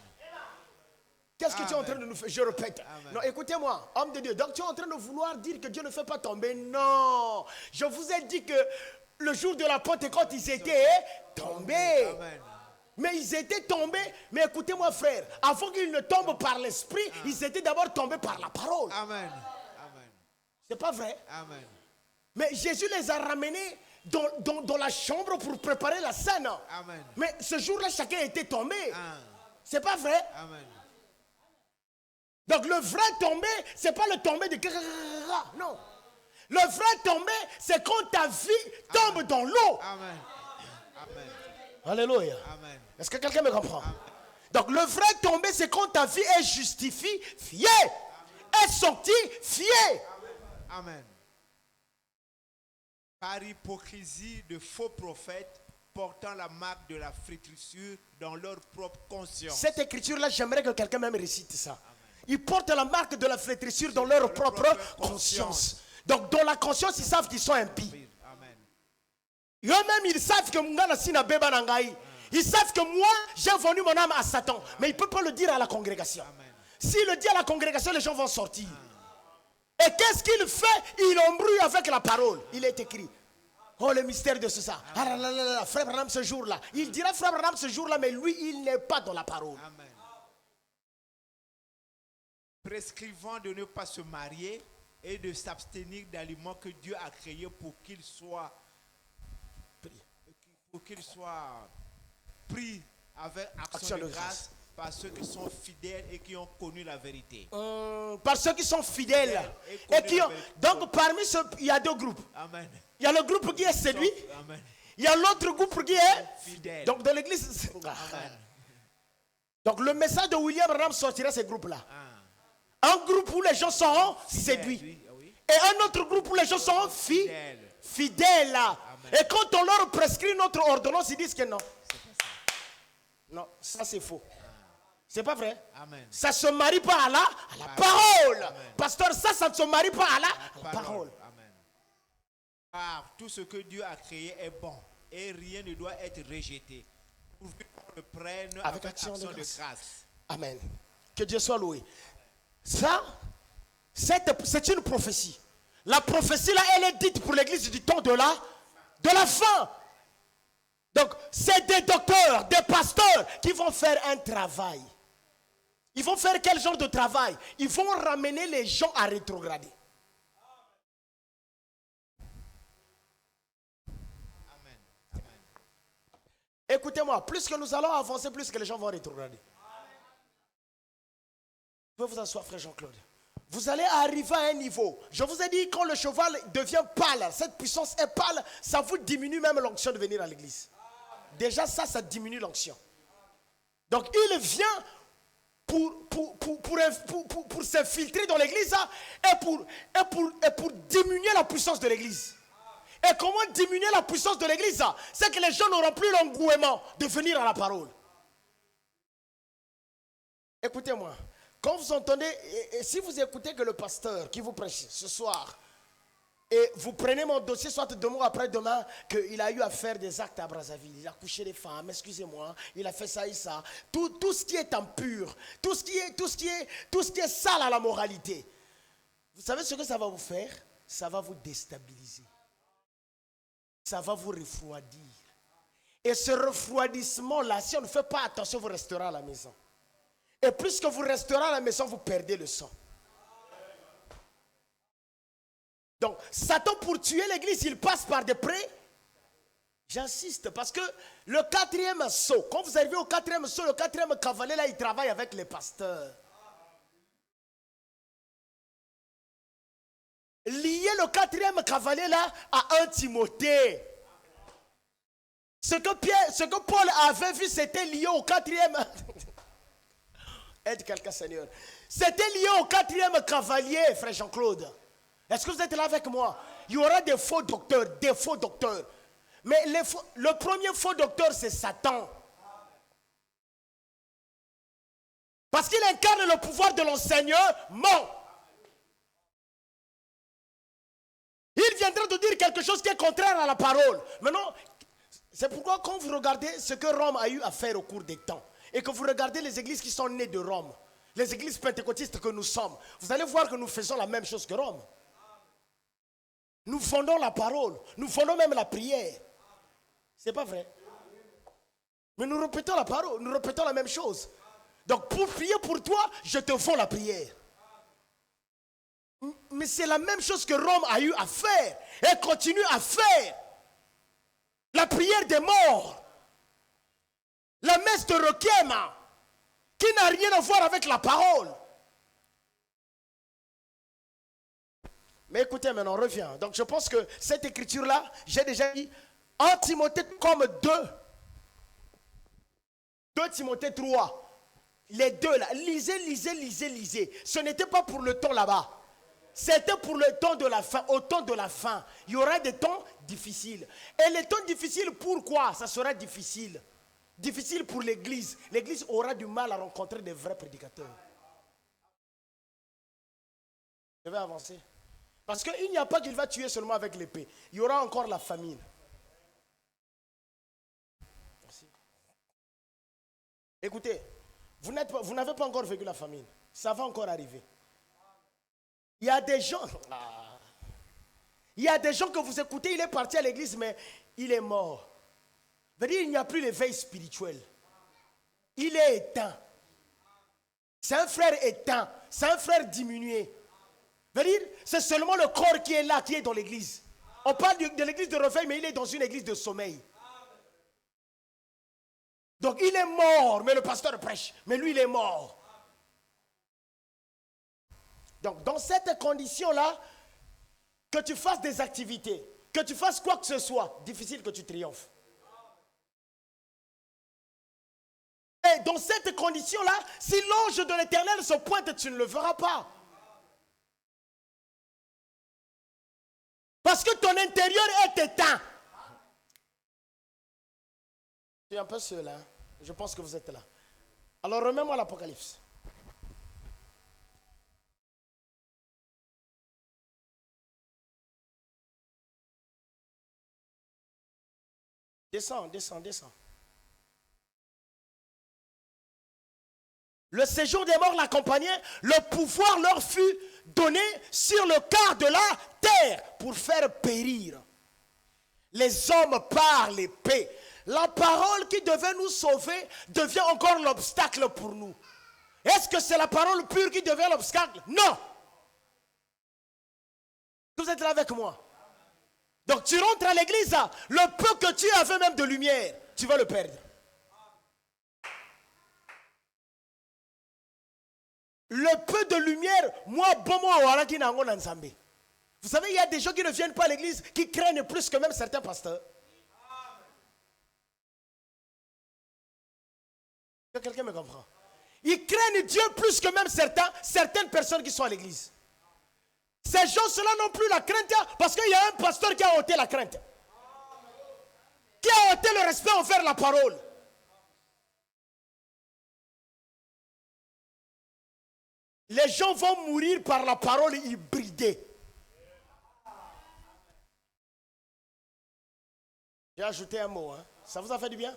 Qu'est-ce que tu es en train de nous faire? Je répète. Amen. Non, écoutez-moi, homme de Dieu. Donc, tu es en train de vouloir dire que Dieu ne fait pas tomber. Non. Je vous ai dit que le jour de la Pentecôte, ils étaient tombés. Amen. Mais ils étaient tombés. Mais écoutez-moi, frère, avant qu'ils ne tombent par l'esprit, ils étaient d'abord tombés par la parole. Amen. Amen. C'est pas vrai? Amen. Mais Jésus les a ramenés dans la chambre pour préparer la scène. Amen. Mais ce jour-là, chacun était tombé. C'est pas vrai? Amen. Donc le vrai tombé, c'est pas le tombé de... Non. Le vrai tombé, c'est quand ta vie tombe dans l'eau. Amen. Amen. Alléluia. Amen. Est-ce que quelqu'un me comprend? Amen. Donc le vrai tombé, c'est quand ta vie est justifiée, est sanctifiée. Amen. Par hypocrisie de faux prophètes portant la marque de la flétrissure dans leur propre conscience. Cette écriture-là, j'aimerais que quelqu'un même récite ça. Amen. Ils portent la marque de la flétrissure dans leur propre conscience. Donc dans la conscience, ils savent qu'ils sont impies. Eux-mêmes, ils savent que Mungana Sina Beba Nangai. Ils savent que moi, j'ai vendu mon âme à Satan. Mais il ne peut pas le dire à la congrégation. S'il le dit à la congrégation, les gens vont sortir. Et qu'est-ce qu'il fait? Il embrouille avec la parole. Il est écrit. Oh, le mystère de ce ça. Ah là là là là, frère Branham ce jour-là. Il dira frère Branham ce jour-là, mais lui, il n'est pas dans la parole. Amen. Prescrivant de ne pas se marier et de s'abstenir d'aliments que Dieu a créés pour qu'ils soient pris avec action de grâce par ceux qui sont fidèles et qui ont connu la vérité. Par ceux qui sont fidèles. Et qui ont, donc parmi ceux, il y a deux groupes. Amen. Il y a le groupe qui est séduit. Amen. Il y a l'autre groupe qui est Fidèle. Donc dans l'église. Amen. Donc le message de William Branham sortira ces groupes-là. Un groupe où les gens sont séduits. Oui. Et un autre groupe où les gens sont fidèles. Et quand on leur prescrit notre ordonnance, ils disent que non. Non, ça c'est faux. C'est pas vrai. Amen. Ça ne se marie pas à la parole. Amen. Pasteur, ça ne se marie pas à la parole. Amen. Car tout ce que Dieu a créé est bon et rien ne doit être rejeté. Pourvu qu'on le prenne avec action de grâce. Amen. Que Dieu soit loué. Ça, c'est une prophétie. La prophétie là, elle est dite pour l'église du temps de la fin. Donc, c'est des docteurs, des pasteurs qui vont faire un travail. Ils vont faire quel genre de travail? Ils vont ramener les gens à rétrograder. Amen. Amen. Écoutez-moi, plus que nous allons avancer, plus que les gens vont rétrograder. Vous pouvez vous asseoir, frère Jean-Claude. Vous allez arriver à un niveau. Je vous ai dit, quand le cheval devient pâle, cette puissance est pâle, ça vous diminue même l'onction de venir à l'église. Déjà ça diminue l'onction. Donc il vient pour s'infiltrer dans l'église et pour diminuer la puissance de l'église. Et comment diminuer la puissance de l'église? C'est que les gens n'auront plus l'engouement de venir à la parole. Écoutez-moi. Quand vous entendez, et si vous écoutez que le pasteur qui vous prêche ce soir, et vous prenez mon dossier, soit demain ou après-demain, qu'il a eu à faire des actes à Brazzaville, il a couché des femmes, excusez-moi, il a fait ça et ça, tout ce qui est impur, tout ce qui est sale à la moralité, vous savez ce que ça va vous faire? Ça va vous déstabiliser. Ça va vous refroidir. Et ce refroidissement-là, si on ne fait pas attention, vous resterez à la maison. Et plus que vous resterez à la maison, vous perdez le sang. Donc, Satan, pour tuer l'église, il passe par des prés. J'insiste, parce que le quatrième sceau, quand vous arrivez au quatrième sceau, le quatrième cavalier, là, il travaille avec les pasteurs. Lier le quatrième cavalier, là, à 1 Timothée. Ce que Paul avait vu, c'était lié au quatrième... Aide quelqu'un, Seigneur. C'était lié au quatrième cavalier, frère Jean-Claude. Est-ce que vous êtes là avec moi? Il y aura des faux docteurs, Mais le premier faux docteur, c'est Satan. Parce qu'il incarne le pouvoir de l'enseignement. Il viendra de dire quelque chose qui est contraire à la parole. Maintenant, c'est pourquoi quand vous regardez ce que Rome a eu à faire au cours des temps, et que vous regardez les églises qui sont nées de Rome, les églises pentecôtistes que nous sommes, vous allez voir que nous faisons la même chose que Rome. Nous fondons la parole, nous fondons même la prière. C'est pas vrai? Mais nous répétons la parole, nous répétons la même chose. Donc pour prier pour toi, je te fonds la prière. Mais c'est la même chose que Rome a eu à faire et continue à faire. La prière des morts. La messe de requiem, qui n'a rien à voir avec la parole. Mais écoutez, maintenant, on revient. Donc je pense que cette écriture-là, j'ai déjà dit, en Timothée comme 2 Timothée 3. Les deux là, lisez. Ce n'était pas pour le temps là-bas. C'était pour le temps de la fin. Au temps de la fin, il y aura des temps difficiles. Et les temps difficiles, pourquoi ça sera difficile? Difficile pour l'église. L'église aura du mal à rencontrer des vrais prédicateurs. Je vais avancer. Parce qu'il n'y a pas qu'il va tuer seulement avec l'épée. Il y aura encore la famine. Merci. Écoutez, vous n'avez pas encore vécu la famine. Ça va encore arriver. Il y a des gens... Il y a des gens que vous écoutez, il est parti à l'église, mais il est mort. Ça veut dire qu'il n'y a plus l'éveil spirituel. Il est éteint. C'est un frère éteint. C'est un frère diminué. Ça veut dire, c'est seulement le corps qui est là, qui est dans l'église. On parle de l'église de réveil, mais il est dans une église de sommeil. Donc il est mort, mais le pasteur prêche. Mais lui, il est mort. Donc dans cette condition-là, que tu fasses des activités, que tu fasses quoi que ce soit, difficile que tu triomphes. Et dans cette condition-là, si l'ange de l'Éternel se pointe, tu ne le verras pas. Parce que ton intérieur est éteint. Tu es un peu seul, hein? Je pense que vous êtes là. Alors remets-moi l'Apocalypse. Descends. Le séjour des morts l'accompagnait, le pouvoir leur fut donné sur le quart de la terre pour faire périr les hommes par l'épée. La parole qui devait nous sauver devient encore l'obstacle pour nous. Est-ce que c'est la parole pure qui devient l'obstacle? Non. Vous êtes là avec moi? Donc tu rentres à l'église, le peu que tu avais même de lumière, tu vas le perdre. Le peu de lumière, moi, bon, moi, qui n'a pas ensemble. Vous savez, il y a des gens qui ne viennent pas à l'église, qui craignent plus que même certains pasteurs. Quelqu'un me comprend? Ils craignent Dieu plus que même certaines personnes qui sont à l'église. Ces gens-là n'ont plus la crainte parce qu'il y a un pasteur qui a ôté la crainte. Qui a ôté le respect envers la parole. Les gens vont mourir par la parole hybridée. J'ai ajouté un mot, hein. Ça vous a fait du bien?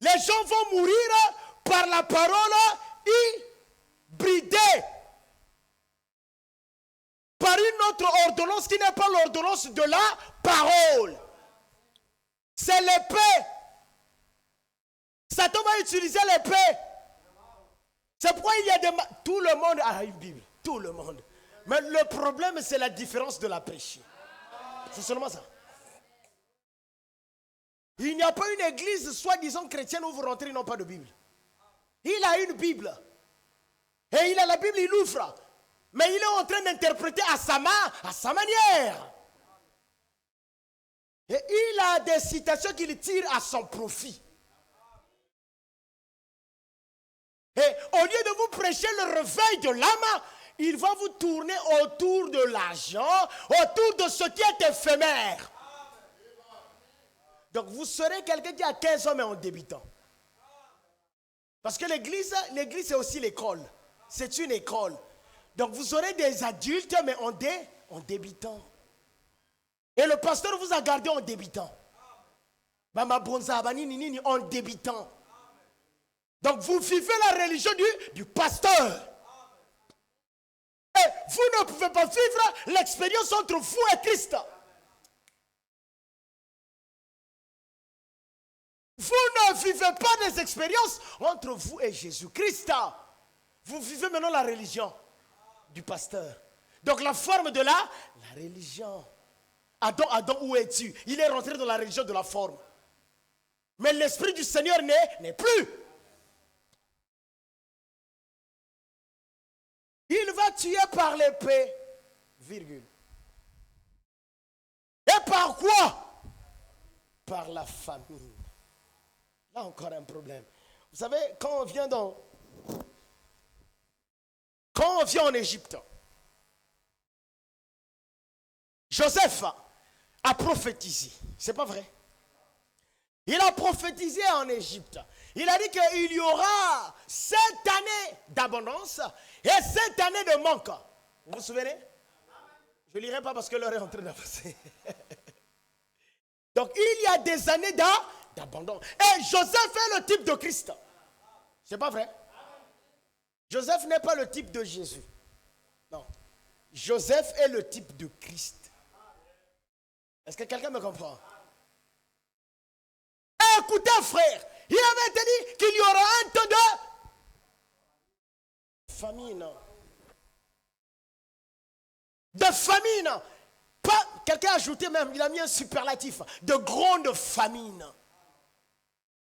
Les gens vont mourir par la parole hybridée. Par une autre ordonnance qui n'est pas l'ordonnance de la parole. C'est l'épée. Satan va utiliser l'épée. C'est pourquoi il y a des... Tout le monde a une Bible. Tout le monde. Mais le problème, c'est la différence de la péché. C'est seulement ça. Il n'y a pas une église soi-disant chrétienne où vous rentrez, ils n'ont pas de Bible. Il a une Bible. Et il a la Bible, il ouvre. Mais il est en train d'interpréter à sa manière. Et il a des citations qu'il tire à son profit. Et au lieu de vous prêcher le réveil de l'âme, il va vous tourner autour de l'argent, autour de ce qui est éphémère. Donc vous serez quelqu'un qui a 15 ans mais en débutant. Parce que l'église c'est aussi l'école. C'est une école. Donc vous aurez des adultes mais en débutant. Et le pasteur vous a gardé en débutant. En débutant. Donc vous vivez la religion du pasteur. Et vous ne pouvez pas vivre l'expérience entre vous et Christ. Vous ne vivez pas des expériences entre vous et Jésus-Christ. Vous vivez maintenant la religion du pasteur. Donc la forme de la religion. Adam, où es-tu? Il est rentré dans la religion de la forme. Mais l'esprit du Seigneur n'est plus. Il va tuer par l'épée, virgule. Et par quoi? Par la famine. Là encore un problème. Vous savez, quand on vient en Égypte, Joseph a prophétisé. C'est pas vrai? Il a prophétisé en Égypte. Il a dit qu'il y aura 7 années d'abondance et 7 années de manque. Vous vous souvenez? Je ne lirai pas parce que l'heure est en train d'avancer. Donc il y a des années d'abandon. Et Joseph est le type de Christ. C'est pas vrai? Joseph n'est pas le type de Jésus. Non. Joseph est le type de Christ. Est-ce que quelqu'un me comprend? Écoutez, frère, il avait dit qu'il y aura un temps de famine. De famine. Pas, quelqu'un a ajouté même, il a mis un superlatif, de grande famine.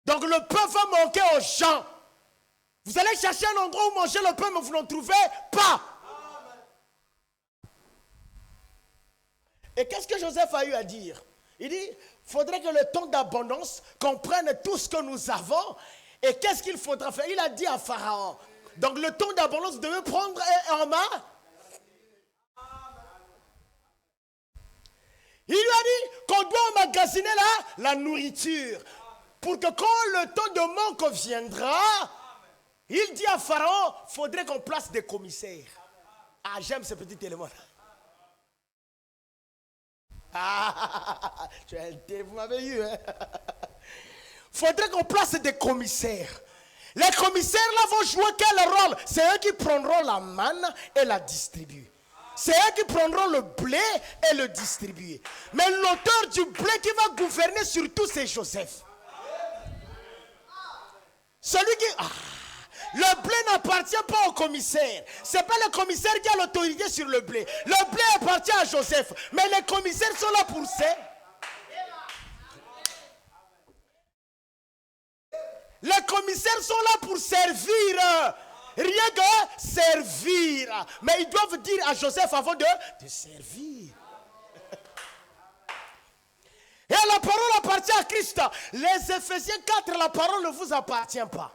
Donc le pain va manquer aux gens. Vous allez chercher un endroit où manger le pain, mais vous n'en trouvez pas. Et qu'est-ce que Joseph a eu à dire? Il dit, il faudrait que le temps d'abondance comprenne tout ce que nous avons. Et qu'est-ce qu'il faudra faire? Il a dit à Pharaon, donc le temps d'abondance, vous devez prendre en main. Il lui a dit qu'on doit emmagasiner la nourriture. Pour que quand le temps de manque viendra, il dit à Pharaon, il faudrait qu'on place des commissaires. Ah, j'aime ce petit élément-là. Ah, vous m'avez eu, hein? Faudrait qu'on place des commissaires. Les commissaires là vont jouer quel rôle? C'est eux qui prendront la manne et la distribuer. C'est eux qui prendront le blé et le distribuer. Mais l'auteur du blé qui va gouverner sur tout, c'est Joseph. Celui qui... le blé n'appartient pas au commissaire. Ce n'est pas le commissaire qui a l'autorité sur le blé. Le blé appartient à Joseph. Mais les commissaires sont là pour ça. Les commissaires sont là pour servir. Rien que servir. Mais ils doivent dire à Joseph avant de servir. Et la parole appartient à Christ. Les Éphésiens 4, la parole ne vous appartient pas.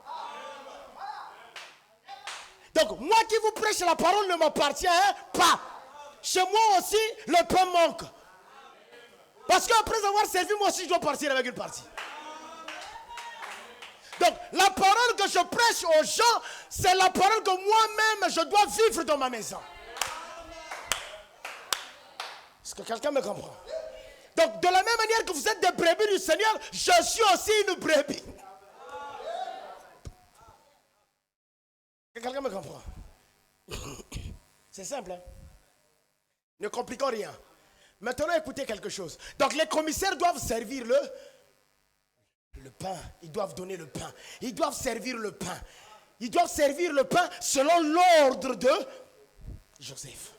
Donc, moi qui vous prêche, la parole ne m'appartient pas. Chez moi aussi, le pain manque. Parce qu'après avoir servi, moi aussi, je dois partir avec une partie. Donc, la parole que je prêche aux gens, c'est la parole que moi-même, je dois vivre dans ma maison. Est-ce que quelqu'un me comprend? Donc, de la même manière que vous êtes des brebis du Seigneur, je suis aussi une brebis. Quelqu'un me comprend? C'est simple, hein? Ne compliquons rien. Maintenant, écoutez quelque chose. Donc, les commissaires doivent servir le pain. Ils doivent donner le pain. Ils doivent servir le pain. Ils doivent servir le pain selon l'ordre de Joseph.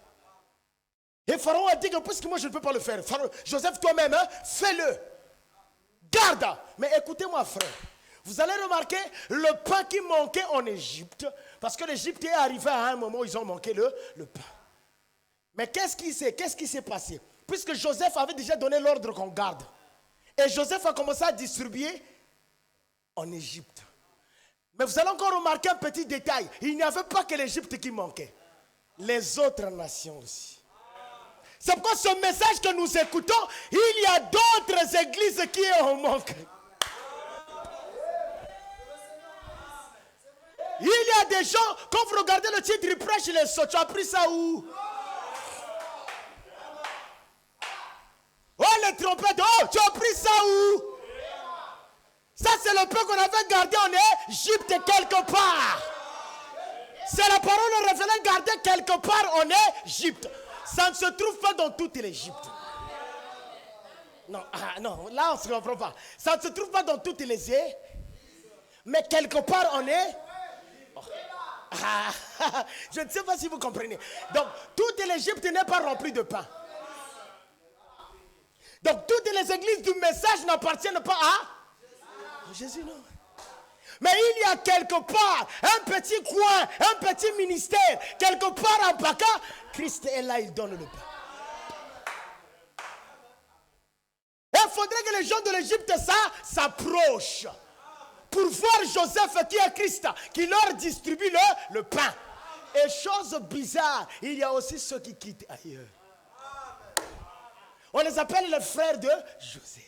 Et Pharaon a dit que puisque moi je ne peux pas le faire, Pharaon, Joseph toi-même, hein, fais-le. Garde. Mais écoutez-moi, frère. Vous allez remarquer le pain qui manquait en Égypte. Parce que l'Égypte est arrivée à un moment où ils ont manqué le pain. Mais qu'est-ce qui s'est passé? Puisque Joseph avait déjà donné l'ordre qu'on garde. Et Joseph a commencé à distribuer en Égypte. Mais vous allez encore remarquer un petit détail. Il n'y avait pas que l'Égypte qui manquait. Les autres nations aussi. C'est pourquoi ce message que nous écoutons, il y a d'autres églises qui en manquent. Il y a des gens, quand vous regardez le titre, ils prêchent les sauts. Tu as pris ça où? Oh, les trompettes, oh, tu as pris ça où? Ça, c'est le peu qu'on avait gardé en Égypte quelque part. C'est la parole révélée gardée quelque part en Égypte. Ça ne se trouve pas dans toute l'Égypte. Non, non, là on ne se comprend pas. Ça ne se trouve pas dans toutes les îles, mais quelque part on est. Oh. Je ne sais pas si vous comprenez. Donc, toute l'Égypte n'est pas remplie de pain. Donc, toutes les églises du message n'appartiennent pas à Jésus, non. Mais il y a quelque part un petit coin, un petit ministère, quelque part en Paka, Christ est là, il donne le pain. Et il faudrait que les gens de l'Égypte s'approchent pour voir Joseph qui est Christ, qui leur distribue le pain. Et chose bizarre, il y a aussi ceux qui quittent ailleurs. On les appelle les frères de Joseph.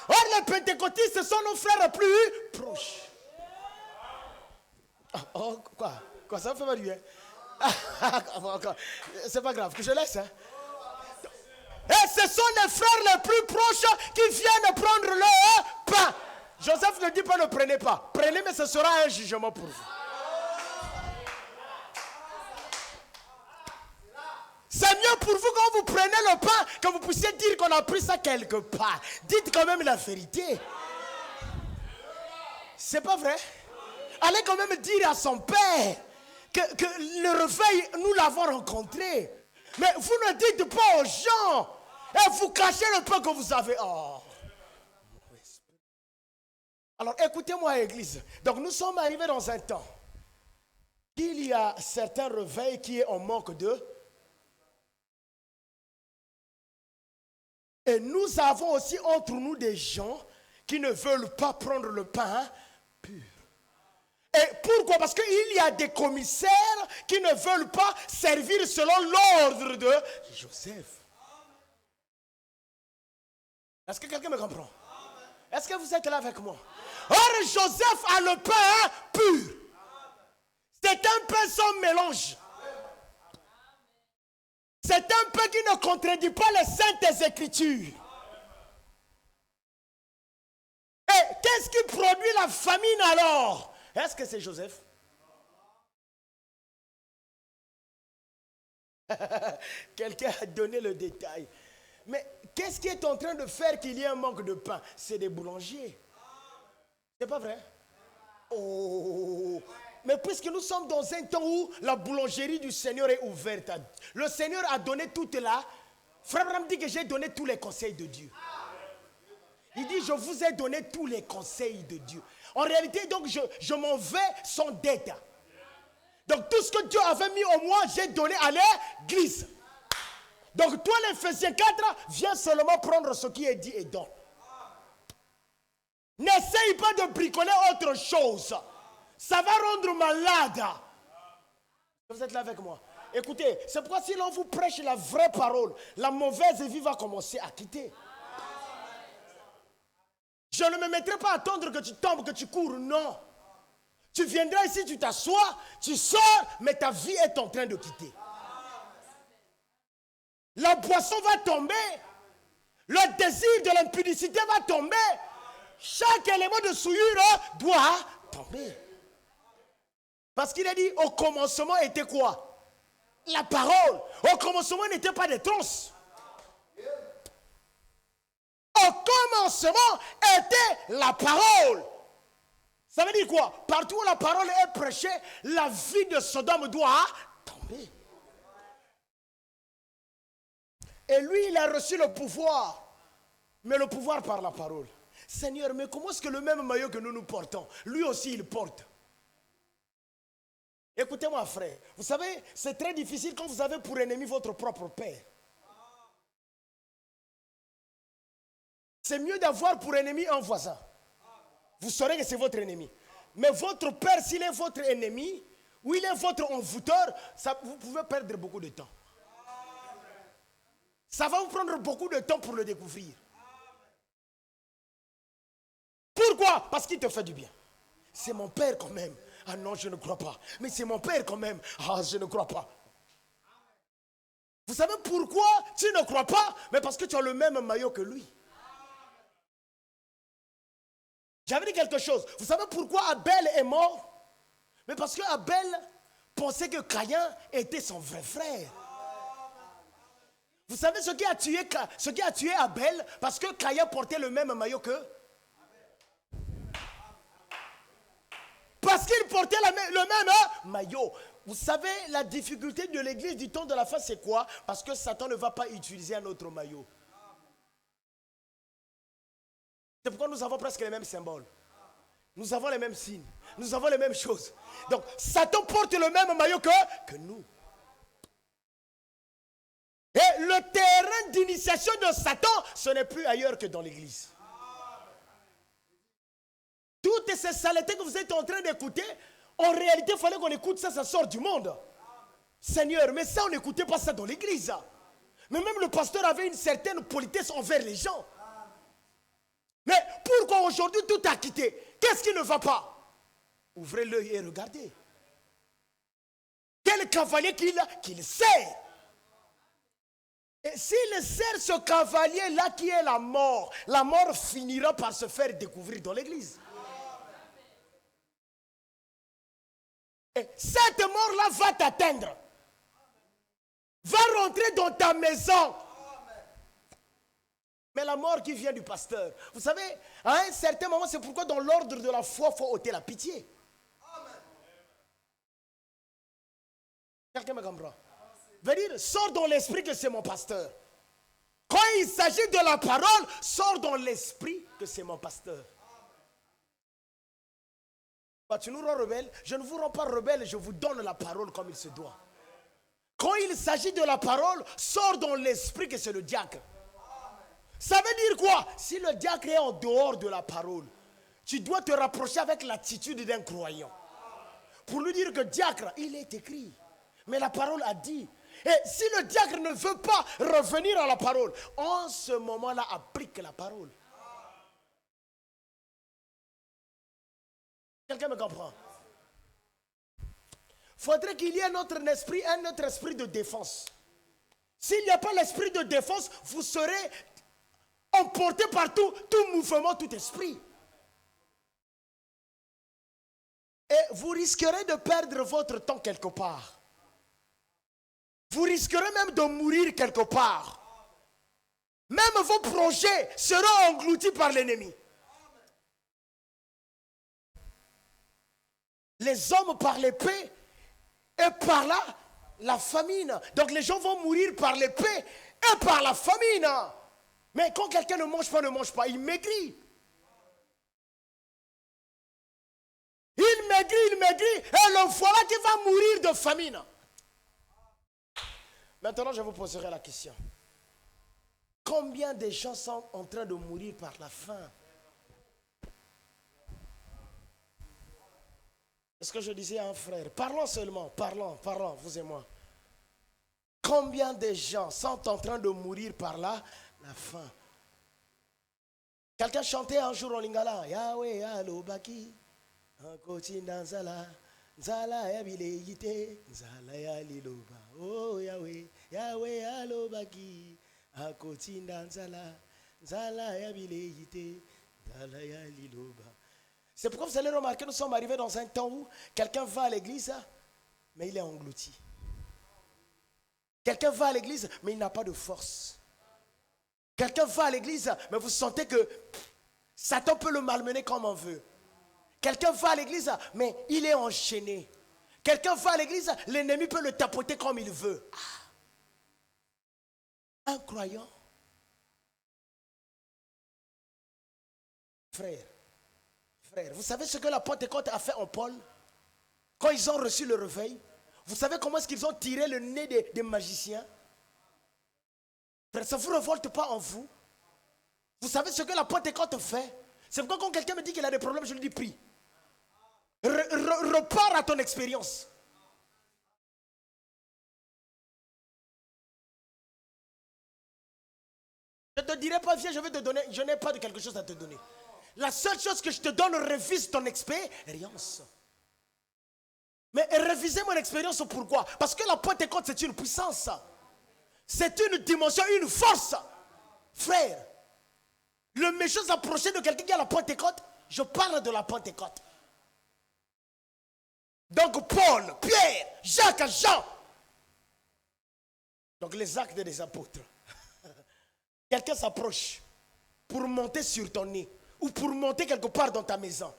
Or, les pentecôtistes sont nos frères plus proches. Oh, quoi, ça me fait mal, lui, hein? C'est pas grave, que je laisse, hein? Et ce sont les frères les plus proches qui viennent prendre le pain. Joseph ne dit pas ne prenez pas. Prenez, mais ce sera un jugement pour vous. C'est mieux pour vous quand vous prenez le pain, que vous puissiez dire qu'on a pris ça quelque part. Dites quand même la vérité. C'est pas vrai? Allez quand même dire à son père que le réveil, nous l'avons rencontré. Mais vous ne dites pas aux gens. Et vous cachez le peu que vous avez. Oh. Alors écoutez-moi, Église. Donc nous sommes arrivés dans un temps. Il y a certains réveils qui est en manque de. Et nous avons aussi entre nous des gens qui ne veulent pas prendre le pain pur. Et pourquoi? Parce qu'il y a des commissaires qui ne veulent pas servir selon l'ordre de Joseph. Est-ce que quelqu'un me comprend? Est-ce que vous êtes là avec moi? Or, Joseph a le pain pur. C'est un pain sans mélange. C'est un pain qui ne contredit pas les saintes écritures. Et qu'est-ce qui produit la famine alors? Est-ce que c'est Joseph? Quelqu'un a donné le détail. Mais qu'est-ce qui est en train de faire qu'il y ait un manque de pain? C'est des boulangers. C'est pas vrai? Oh! Mais puisque nous sommes dans un temps où la boulangerie du Seigneur est ouverte, le Seigneur a donné toute la... Frère Abraham dit que j'ai donné tous les conseils de Dieu. Il dit, je vous ai donné tous les conseils de Dieu. En réalité, donc, je m'en vais sans dette. Donc, tout ce que Dieu avait mis en moi, j'ai donné à l'église. Donc, toi, l'Éphésiens 4, viens seulement prendre ce qui est dit et donne. N'essaye pas de bricoler autre chose. Ça va rendre malade. Vous êtes là avec moi? Écoutez, c'est pourquoi si l'on vous prêche la vraie parole, la mauvaise vie va commencer à quitter. Je ne me mettrai pas à attendre que tu tombes, que tu cours, non. Tu viendras ici, tu t'assois, tu sors, mais ta vie est en train de quitter. La boisson va tomber, le désir de l'impudicité va tomber, chaque élément de souillure doit tomber. Parce qu'il a dit, au commencement était quoi? La parole. Au commencement n'était pas des troncs. Au commencement était la parole. Ça veut dire quoi? Partout où la parole est prêchée, la vie de Sodome doit tomber. Et lui, il a reçu le pouvoir. Mais le pouvoir par la parole. Seigneur, mais comment est-ce que le même maillot que nous portons, lui aussi il porte? Écoutez-moi, frère. Vous savez, c'est très difficile quand vous avez pour ennemi votre propre père. C'est mieux d'avoir pour ennemi un voisin. Vous saurez que c'est votre ennemi. Mais votre père, s'il est votre ennemi, ou il est votre envoûteur, vous pouvez perdre beaucoup de temps. Ça va vous prendre beaucoup de temps pour le découvrir. Pourquoi? Parce qu'il te fait du bien. C'est mon père quand même. Ah non, je ne crois pas. Mais c'est mon père quand même. Ah, je ne crois pas. Vous savez pourquoi tu ne crois pas? Mais parce que tu as le même maillot que lui. J'avais dit quelque chose. Vous savez pourquoi Abel est mort? Mais parce que Abel pensait que Caïn était son vrai frère. Vous savez ce qui a tué Abel? Parce que Caïn portait le même maillot que... Parce qu'il portait le même maillot. Vous savez, la difficulté de l'église du temps de la fin, c'est quoi? Parce que Satan ne va pas utiliser un autre maillot. C'est pourquoi nous avons presque les mêmes symboles. Nous avons les mêmes signes. Nous avons les mêmes choses. Donc, Satan porte le même maillot que nous. Et le terrain d'initiation de Satan, ce n'est plus ailleurs que dans l'église. Toutes ces saletés que vous êtes en train d'écouter, en réalité, il fallait qu'on écoute ça, ça sort du monde. Seigneur, mais ça, on n'écoutait pas ça dans l'église. Mais même le pasteur avait une certaine politesse envers les gens. Mais pourquoi aujourd'hui tout a quitté? Qu'est-ce qui ne va pas? Ouvrez l'œil et regardez. Quel cavalier qu'il sert. Et s'il sert ce cavalier-là qui est la mort finira par se faire découvrir dans l'église. Et cette mort-là va t'atteindre. Va rentrer dans ta maison. Mais la mort qui vient du pasteur. Vous savez, à un certain moment, c'est pourquoi dans l'ordre de la foi, il faut ôter la pitié. Quelqu'un me comprend? Veut dire, sors dans l'esprit que c'est mon pasteur. Quand il s'agit de la parole, sors dans l'esprit que c'est mon pasteur. Bah, tu nous rends rebelles. Je ne vous rends pas rebelle, je vous donne la parole comme il se doit. Quand il s'agit de la parole, sors dans l'esprit que c'est le diacre. Ça veut dire quoi? Si le diacre est en dehors de la parole, tu dois te rapprocher avec l'attitude d'un croyant. Pour lui dire que diacre, il est écrit. Mais la parole a dit. Et si le diacre ne veut pas revenir à la parole, en ce moment-là, applique la parole. Quelqu'un me comprend? Faudrait qu'il y ait un autre esprit de défense. S'il n'y a pas l'esprit de défense, vous serez emporté par tout mouvement, tout esprit. Et vous risquerez de perdre votre temps quelque part. Vous risquerez même de mourir quelque part. Même vos projets seront engloutis par l'ennemi. Les hommes par l'épée et par là, la famine. Donc les gens vont mourir par l'épée et par la famine. Mais quand quelqu'un ne mange pas, il maigrit. Il maigrit, et le voilà qui va mourir de famine. Maintenant, je vous poserai la question. Combien de gens sont en train de mourir par la faim? Est-ce que je disais à un frère, parlons seulement, parlons, vous et moi. Combien de gens sont en train de mourir par la faim? Quelqu'un chantait un jour en lingala, Yahweh alobaki, Ankotinda nzala, nzala ya bileyite, nzala ya liloba. Oh Yahweh, Yahweh alobaki, Ankotinda nzala, nzala ya bileyite, nzala ya liloba. C'est pourquoi vous allez remarquer, nous sommes arrivés dans un temps où quelqu'un va à l'église, mais il est englouti. Quelqu'un va à l'église, mais il n'a pas de force. Quelqu'un va à l'église, mais vous sentez que Satan peut le malmener comme on veut. Quelqu'un va à l'église, mais il est enchaîné. Quelqu'un va à l'église, l'ennemi peut le tapoter comme il veut. Un croyant, frère, vous savez ce que la Pentecôte a fait en Paul? Quand ils ont reçu le réveil, vous savez comment est-ce qu'ils ont tiré le nez des magiciens? Frère, ça ne vous révolte pas en vous? Vous savez ce que la Pentecôte fait? C'est pourquoi quand quelqu'un me dit qu'il a des problèmes, je lui dis prie. Repars à ton expérience. Je ne te dirai pas, viens, je vais te donner. Je n'ai pas de quelque chose à te donner. La seule chose que je te donne, révise ton expérience. Mais réviser mon expérience, pourquoi? Parce que la Pentecôte, c'est une puissance. C'est une dimension, une force. Frère, le méchant s'approcher de quelqu'un qui a la Pentecôte, je parle de la Pentecôte. Donc Paul, Pierre, Jacques, Jean. Donc les actes des apôtres. Quelqu'un s'approche pour monter sur ton nez ou pour monter quelque part dans ta maison.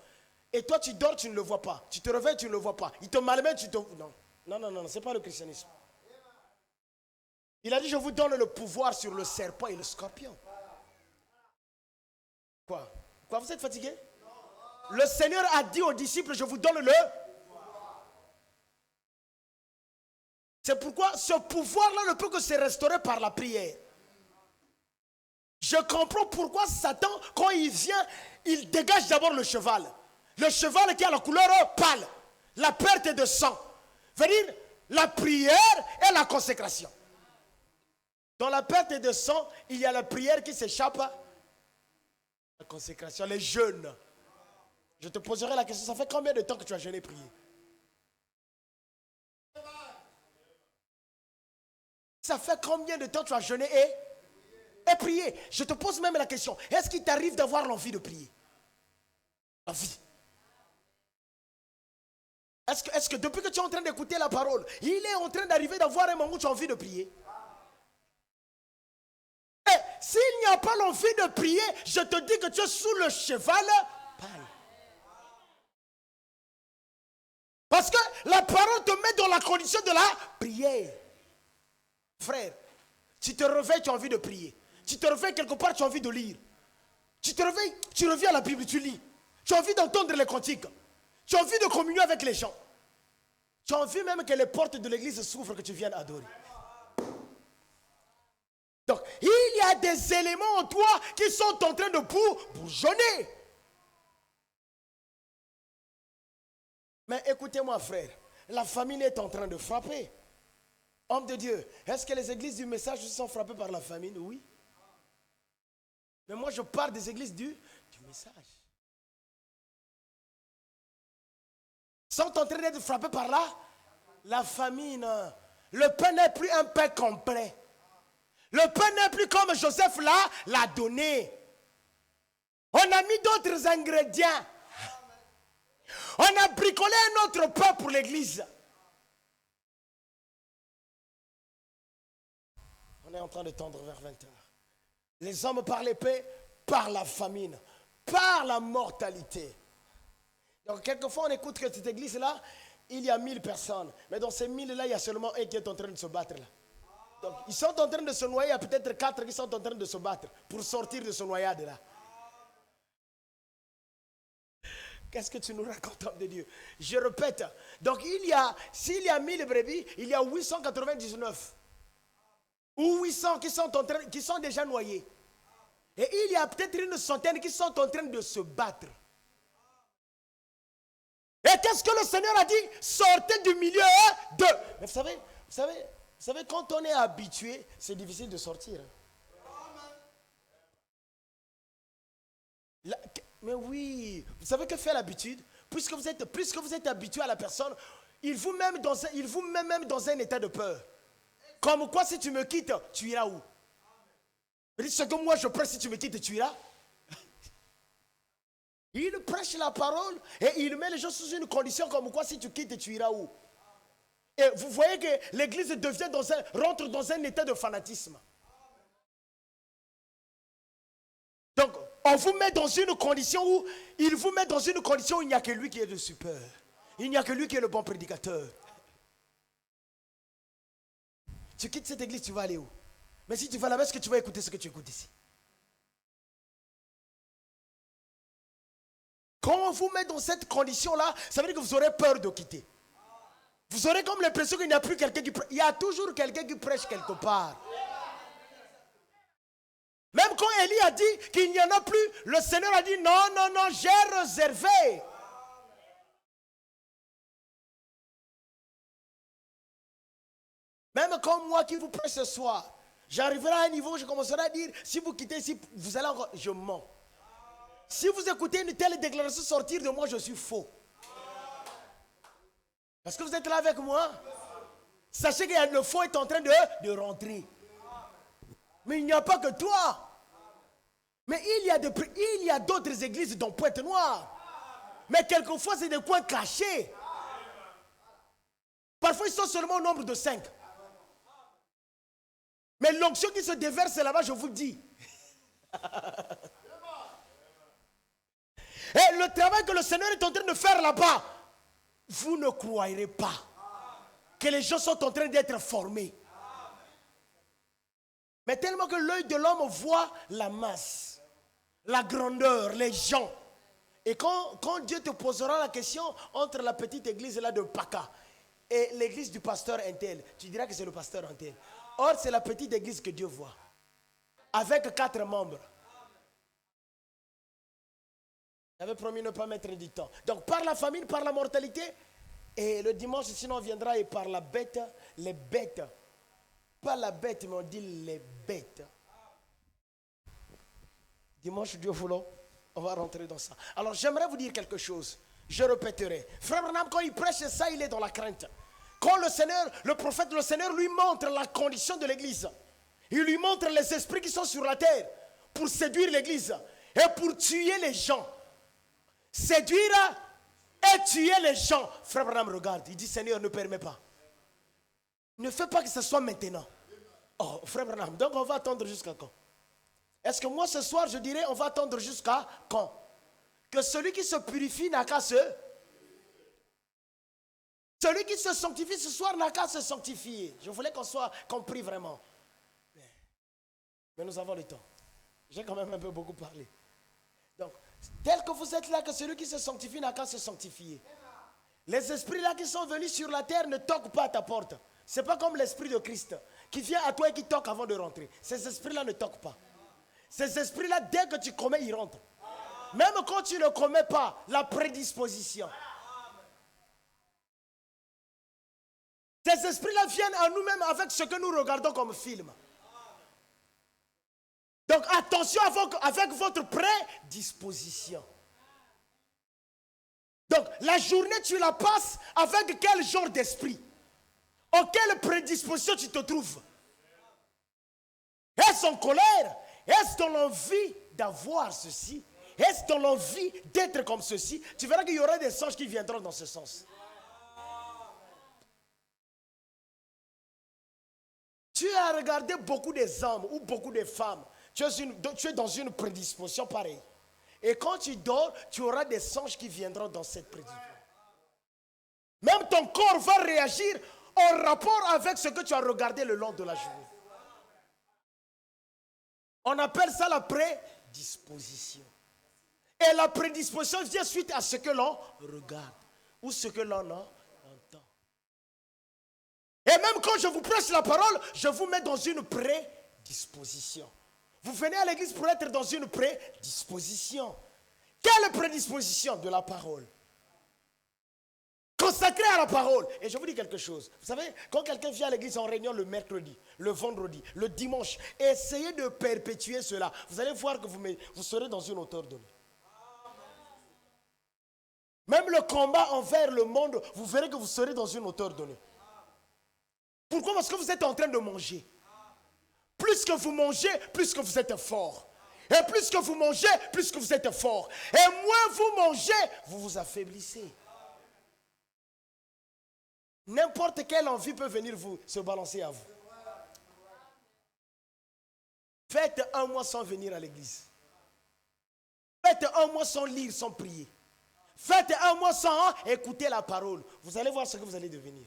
Et toi tu dors, tu ne le vois pas. Tu te réveilles, tu ne le vois pas. Il te malmène, tu te... Non, c'est pas le christianisme. Il a dit, je vous donne le pouvoir sur le serpent et le scorpion. Quoi, vous êtes fatigué? Le Seigneur a dit aux disciples, je vous donne le... C'est pourquoi ce pouvoir-là ne peut que se restaurer par la prière. Je comprends pourquoi Satan, quand il vient, il dégage d'abord le cheval. Le cheval qui a la couleur pâle. La perte de sang. Veut dire la prière et la consécration. Dans la perte de sang, il y a la prière qui s'échappe. La consécration, les jeûnes. Je te poserai la question, ça fait combien de temps que tu as jeûné et prié? Ça fait combien de temps tu as jeûné et prié? Je te pose même la question. Est-ce qu'il t'arrive d'avoir l'envie de prier? L'envie. Est-ce que depuis que tu es en train d'écouter la parole, il est en train d'arriver d'avoir un moment où tu as envie de prier? Et s'il n'y a pas l'envie de prier, je te dis que tu es sous le cheval paille. Parce que la parole te met dans la condition de la prière. Frère, tu te réveilles, tu as envie de prier. Tu te réveilles quelque part, tu as envie de lire. Tu te réveilles, tu reviens à la Bible, tu lis. Tu as envie d'entendre les cantiques. Tu as envie de communier avec les gens. Tu as envie même que les portes de l'église s'ouvrent, que tu viennes adorer. Donc, il y a des éléments en toi qui sont en train de bourgeonner. Mais écoutez-moi, frère, la famine est en train de frapper. Homme de Dieu, est-ce que les églises du message sont frappées par la famine? Oui. Mais moi, je parle des églises du message. Sont en train d'être frappées par la famine. Le pain n'est plus un pain complet. Le pain n'est plus comme Joseph l'a donné. On a mis d'autres ingrédients. On a bricolé un autre pain pour l'église. On est en train de tendre vers 20 heures. Les hommes par l'épée, par la famine, par la mortalité. Donc quelquefois on écoute que cette église-là, il y a 1000 personnes. Mais dans ces 1000-là, il y a seulement un qui est en train de se battre là. Donc ils sont en train de se noyer, il y a peut-être 4 qui sont en train de se battre pour sortir de ce noyade-là. Qu'est-ce que tu nous racontes, homme de Dieu? Je répète. Donc s'il y a 1000 brebis, il y a 899. Ou 800 qui sont déjà noyés. Et il y a peut-être une centaine qui sont en train de se battre. Et qu'est-ce que le Seigneur a dit? Sortez du milieu d'eux. Mais vous savez, quand on est habitué, c'est difficile de sortir. Mais oui, vous savez que fait l'habitude? Puisque vous êtes habitué à la personne, il vous met même dans un état de peur. Comme quoi, si tu me quittes, tu iras où? Ce que moi je prêche, si tu me quittes, tu iras. Il prêche la parole et il met les gens sous une condition comme quoi, si tu quittes, tu iras où? Et vous voyez que l'église rentre dans un état de fanatisme. Donc, on vous met dans une condition où il n'y a que lui qui est le super. Il n'y a que lui qui est le bon prédicateur. Tu quittes cette église, tu vas aller où? Mais si tu vas là-bas, est-ce que tu vas écouter ce que tu écoutes ici? Quand on vous met dans cette condition-là, ça veut dire que vous aurez peur de quitter. Vous aurez comme l'impression qu'il n'y a plus quelqu'un qui prêche. Il y a toujours quelqu'un qui prêche quelque part. Même quand Élie a dit qu'il n'y en a plus, le Seigneur a dit non, j'ai réservé. Même comme moi qui vous prêche ce soir, j'arriverai à un niveau où je commencerai à dire, si vous quittez ici, vous allez encore, je mens. Si vous écoutez une telle déclaration sortir de moi, je suis faux. Parce que vous êtes là avec moi. Sachez que le faux est en train de rentrer. Mais il n'y a pas que toi. Mais il y a d'autres églises dans Pointe-Noire. Mais quelquefois, c'est des coins cachés. Parfois, ils sont seulement au nombre de 5. Mais l'onction qui se déverse là-bas, je vous le dis. Et le travail que le Seigneur est en train de faire là-bas, vous ne croirez pas que les gens sont en train d'être formés. Mais tellement que l'œil de l'homme voit la masse, la grandeur, les gens. Et quand Dieu te posera la question entre la petite église là de Paka et l'église du pasteur Intel, tu diras que c'est le pasteur Intel. Or, c'est la petite église que Dieu voit. Avec 4 membres. Il avait promis de ne pas mettre du temps. Donc, par la famine, par la mortalité, et le dimanche, sinon, on viendra et par la bête, les bêtes. Pas la bête, mais on dit les bêtes. Dimanche, Dieu voulant, on va rentrer dans ça. Alors, j'aimerais vous dire quelque chose. Je répéterai. Frère Branham, quand il prêche ça, il est dans la crainte. quand le prophète, le Seigneur lui montre la condition de l'église. Il lui montre les esprits qui sont sur la terre pour séduire l'église et pour tuer les gens. Séduire et tuer les gens. Frère Branham regarde, il dit Seigneur ne permet pas. Ne fais pas que ce soit maintenant. Oh, frère Branham, donc on va attendre jusqu'à quand? Est-ce que moi ce soir je dirais on va attendre jusqu'à quand? Que celui qui se purifie n'a qu'à se... Celui qui se sanctifie ce soir n'a qu'à se sanctifier. Je voulais qu'on soit compris vraiment. Mais nous avons le temps. J'ai quand même un peu beaucoup parlé. Donc, tel que vous êtes là, que celui qui se sanctifie n'a qu'à se sanctifier. Les esprits là qui sont venus sur la terre ne toquent pas à ta porte. Ce n'est pas comme l'esprit de Christ qui vient à toi et qui toque avant de rentrer. Ces esprits-là ne toquent pas. Ces esprits-là, dès que tu commets, ils rentrent. Même quand tu ne commets pas, la prédisposition. Ces esprits-là viennent à nous-mêmes avec ce que nous regardons comme film. Donc attention avec votre prédisposition. Donc la journée, tu la passes avec quel genre d'esprit? En quelle prédisposition tu te trouves? Est-ce en colère? Est-ce dans l'envie d'avoir ceci? Est-ce dans l'envie d'être comme ceci? Tu verras qu'il y aura des songes qui viendront dans ce sens. Tu as regardé beaucoup des hommes ou beaucoup de femmes. Tu es dans une prédisposition pareille. Et quand tu dors, tu auras des songes qui viendront dans cette prédisposition. Même ton corps va réagir en rapport avec ce que tu as regardé le long de la journée. On appelle ça la prédisposition. Et la prédisposition vient suite à ce que l'on regarde ou ce que l'on entend. Et même quand je vous prêche la parole, je vous mets dans une prédisposition. Vous venez à l'église pour être dans une prédisposition. Quelle prédisposition? De la parole. Consacré à la parole. Et je vous dis quelque chose. Vous savez, quand quelqu'un vient à l'église en réunion le mercredi, le vendredi, le dimanche, essayez de perpétuer cela. Vous allez voir que vous serez dans une hauteur donnée. Même le combat envers le monde, vous verrez que vous serez dans une hauteur donnée. Pourquoi? Parce que vous êtes en train de manger. Plus que vous mangez, plus que vous êtes fort. Et plus que vous mangez, plus que vous êtes fort. Et moins vous mangez, vous vous affaiblissez. N'importe quelle envie peut venir se balancer à vous. Faites un mois sans venir à l'église. Faites un mois sans lire, sans prier. Faites un mois sans écouter la parole. Vous allez voir ce que vous allez devenir.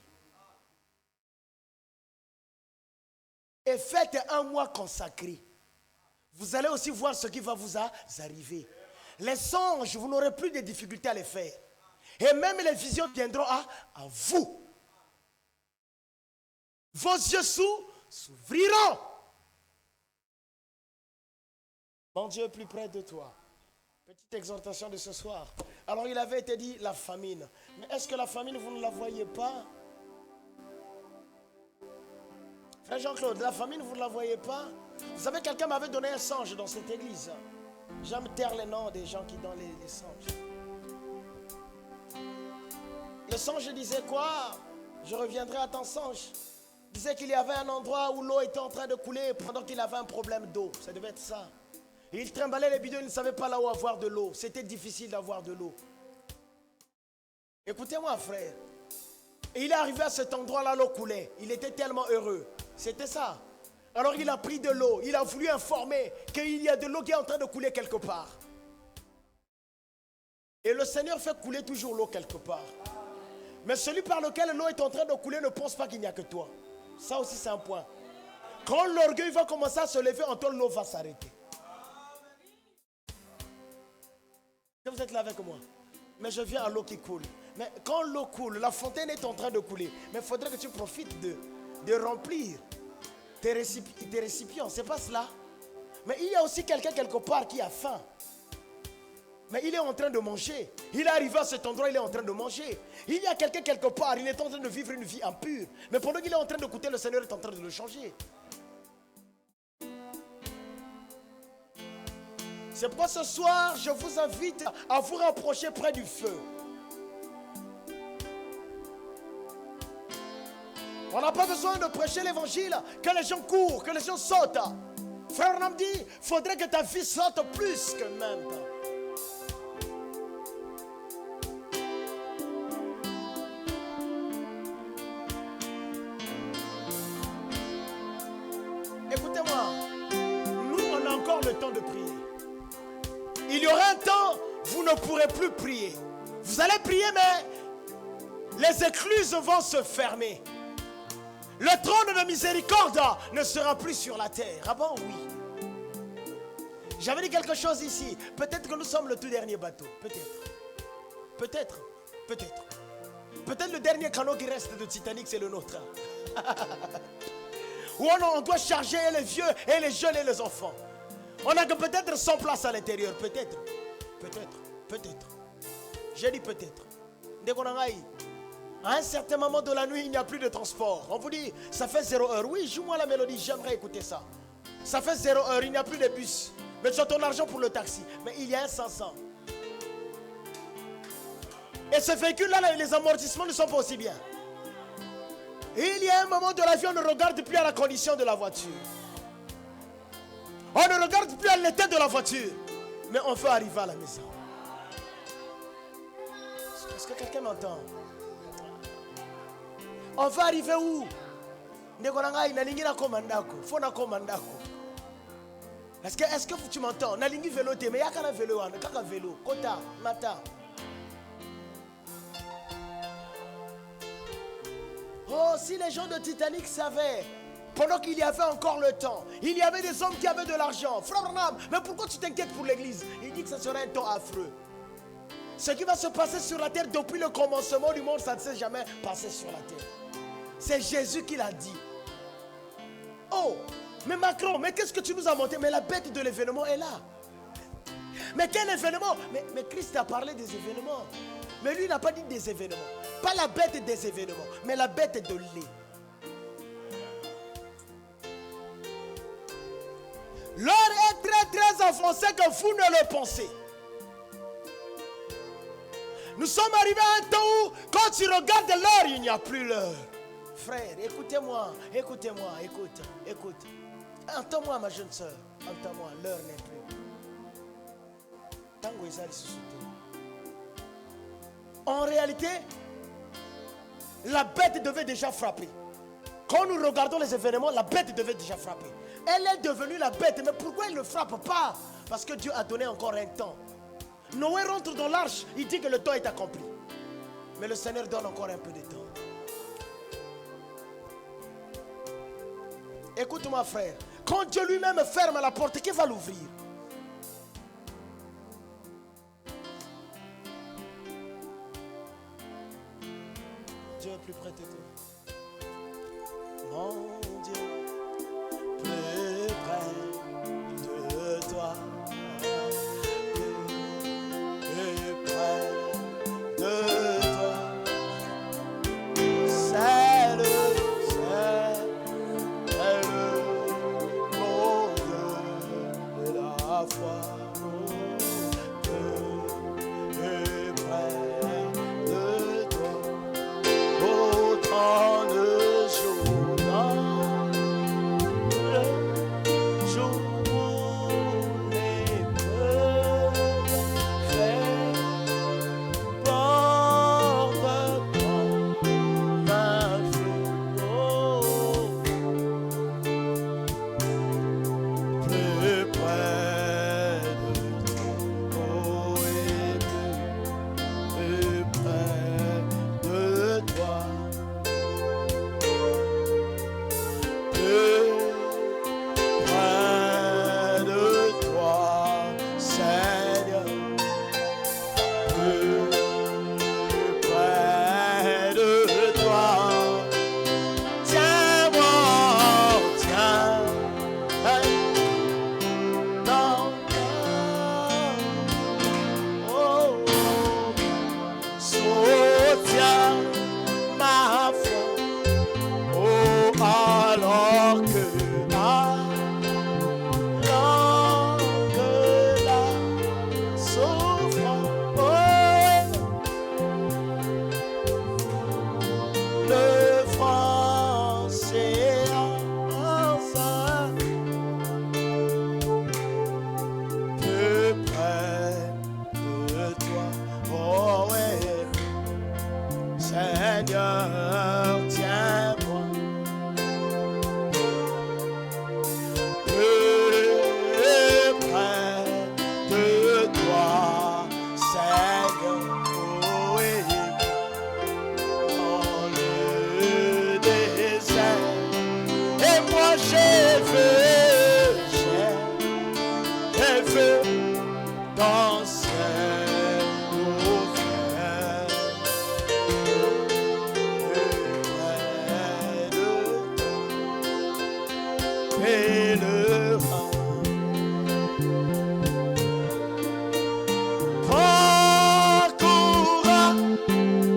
Et faites un mois consacré. Vous allez aussi voir ce qui va vous arriver. Les songes, vous n'aurez plus de difficultés à les faire. Et même les visions viendront à vous. Vos yeux s'ouvriront. Mon Dieu est plus près de toi. Petite exhortation de ce soir. Alors il avait été dit la famine. Mais est-ce que la famine, vous ne la voyez pas? Frère Jean-Claude, la famine, vous ne la voyez pas? Vous savez, quelqu'un m'avait donné un songe dans cette église. J'aime taire les noms des gens qui donnent les songes. Le songe disait quoi? Je reviendrai à ton songe. Il disait qu'il y avait un endroit où l'eau était en train de couler pendant qu'il avait un problème d'eau. Ça devait être ça. Et il trimballait les bidons, il ne savait pas là où avoir de l'eau. C'était difficile d'avoir de l'eau. Écoutez-moi, frère. Et il est arrivé à cet endroit-là, l'eau coulait. Il était tellement heureux. C'était ça. Alors il a pris de l'eau. Il a voulu informer qu'il y a de l'eau qui est en train de couler quelque part. Et le Seigneur fait couler toujours l'eau quelque part. Mais celui par lequel l'eau est en train de couler ne pense pas qu'il n'y a que toi. Ça aussi c'est un point. Quand l'orgueil va commencer à se lever, en toi l'eau va s'arrêter. Vous êtes là avec moi. Mais je viens à l'eau qui coule. Mais quand l'eau coule, la fontaine est en train de couler. Mais il faudrait que tu profites de remplir tes récipients. C'est pas cela. Mais il y a aussi quelqu'un quelque part qui a faim. Mais il est en train de manger. Il est arrivé à cet endroit, il est en train de manger. Il y a quelqu'un quelque part, il est en train de vivre une vie impure. Mais pendant qu'il est en train d'écouter, le Seigneur est en train de le changer. C'est pourquoi ce soir, je vous invite à vous rapprocher près du feu. On n'a pas besoin de prêcher l'évangile, que les gens courent, que les gens sautent. Frère Nam dit, il faudrait que ta vie saute plus que maintenant. Écoutez-moi, nous on a encore le temps de prier. Il y aura un temps, vous ne pourrez plus prier. Vous allez prier, mais les écluses vont se fermer. Le trône de miséricorde ne sera plus sur la terre. Ah bon, oui. J'avais dit quelque chose ici. Peut-être que nous sommes le tout dernier bateau. Peut-être. Peut-être. Peut-être. Peut-être le dernier canot qui reste de Titanic, c'est le nôtre. Où on doit charger les vieux et les jeunes et les enfants. On a que peut-être 100 places à l'intérieur. Peut-être. Peut-être. Peut-être. J'ai dit peut-être. Dès qu'on a à un certain moment de la nuit, il n'y a plus de transport. On vous dit, ça fait 0 heure. Oui, joue-moi la mélodie, j'aimerais écouter ça. Ça fait 0 heure, il n'y a plus de bus. Mais tu as ton argent pour le taxi. Mais il y a un 500. Et ce véhicule-là, les amortissements ne sont pas aussi bien. Et il y a un moment de la vie, on ne regarde plus à la condition de la voiture. On ne regarde plus à l'état de la voiture. Mais on veut arriver à la maison. Est-ce que quelqu'un m'entend? On va arriver où? Est-ce que tu m'entends? Nalingi vélo te, mais y'a vélo, kaka vélo, kota, mata. Oh, si les gens de Titanic savaient, pendant qu'il y avait encore le temps, il y avait des hommes qui avaient de l'argent. Frère Branham, mais pourquoi tu t'inquiètes pour l'église? Il dit que ce sera un temps affreux. Ce qui va se passer sur la terre depuis le commencement du monde, ça ne s'est jamais passé sur la terre. C'est Jésus qui l'a dit. Oh, mais Macron, mais qu'est-ce que tu nous as monté? Mais la bête de l'événement est là. Mais quel événement? Mais Christ a parlé des événements. Mais lui n'a pas dit des événements. Pas la bête des événements, mais la bête de lait. L'heure est très très avancée que vous ne le pensez. Nous sommes arrivés à un temps où, quand tu regardes l'heure, il n'y a plus l'heure. Frère, écoutez-moi, écoutez-moi, écoute. Entends-moi, ma jeune soeur. Entends-moi, l'heure n'est plus. Tango Ezali Susute. En réalité, la bête devait déjà frapper. Quand nous regardons les événements, la bête devait déjà frapper. Elle est devenue la bête, mais pourquoi elle ne frappe pas? Parce que Dieu a donné encore un temps. Noé rentre dans l'arche, il dit que le temps est accompli. Mais le Seigneur donne encore un peu de temps. Écoute-moi, frère. Quand Dieu lui-même ferme la porte, qui va l'ouvrir? Dieu est plus près de toi. Mon Dieu, plus près de toi. j'ai vu danser nos frères et le parcours,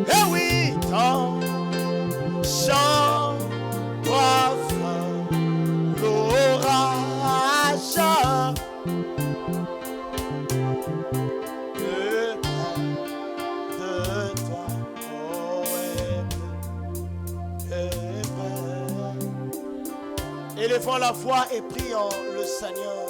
et oui, ton chant l'orage de toi, élevons la voix et prions le Seigneur.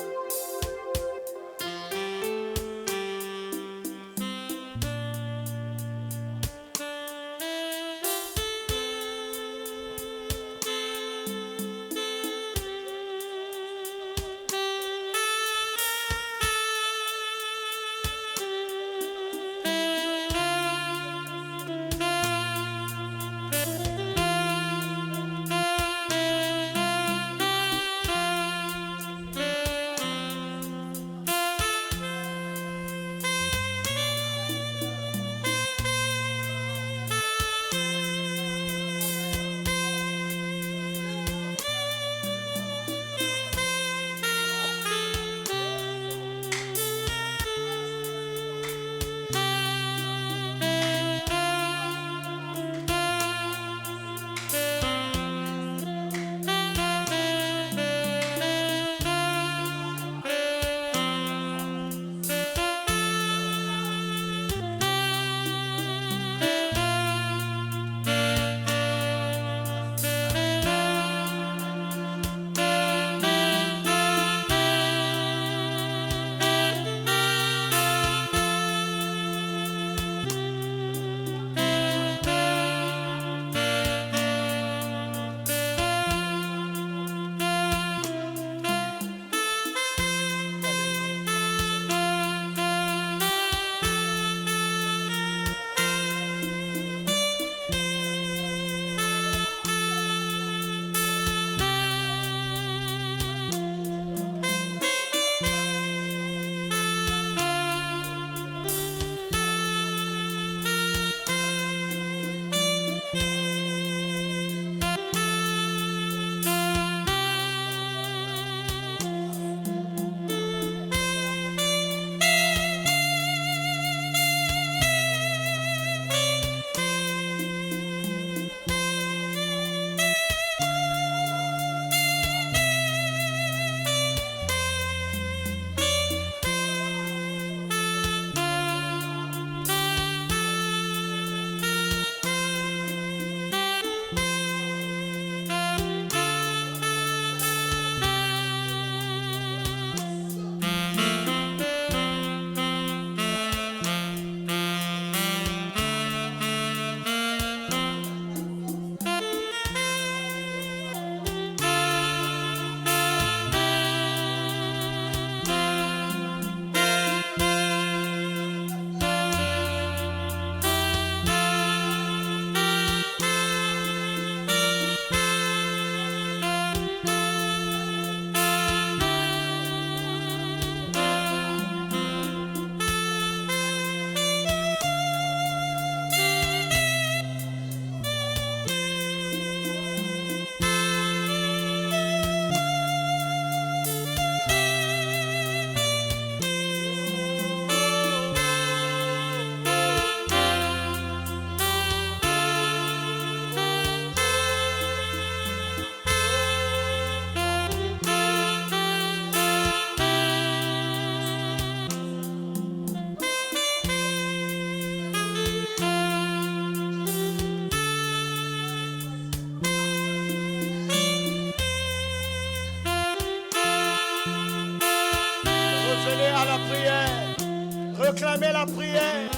Réclamez la prière.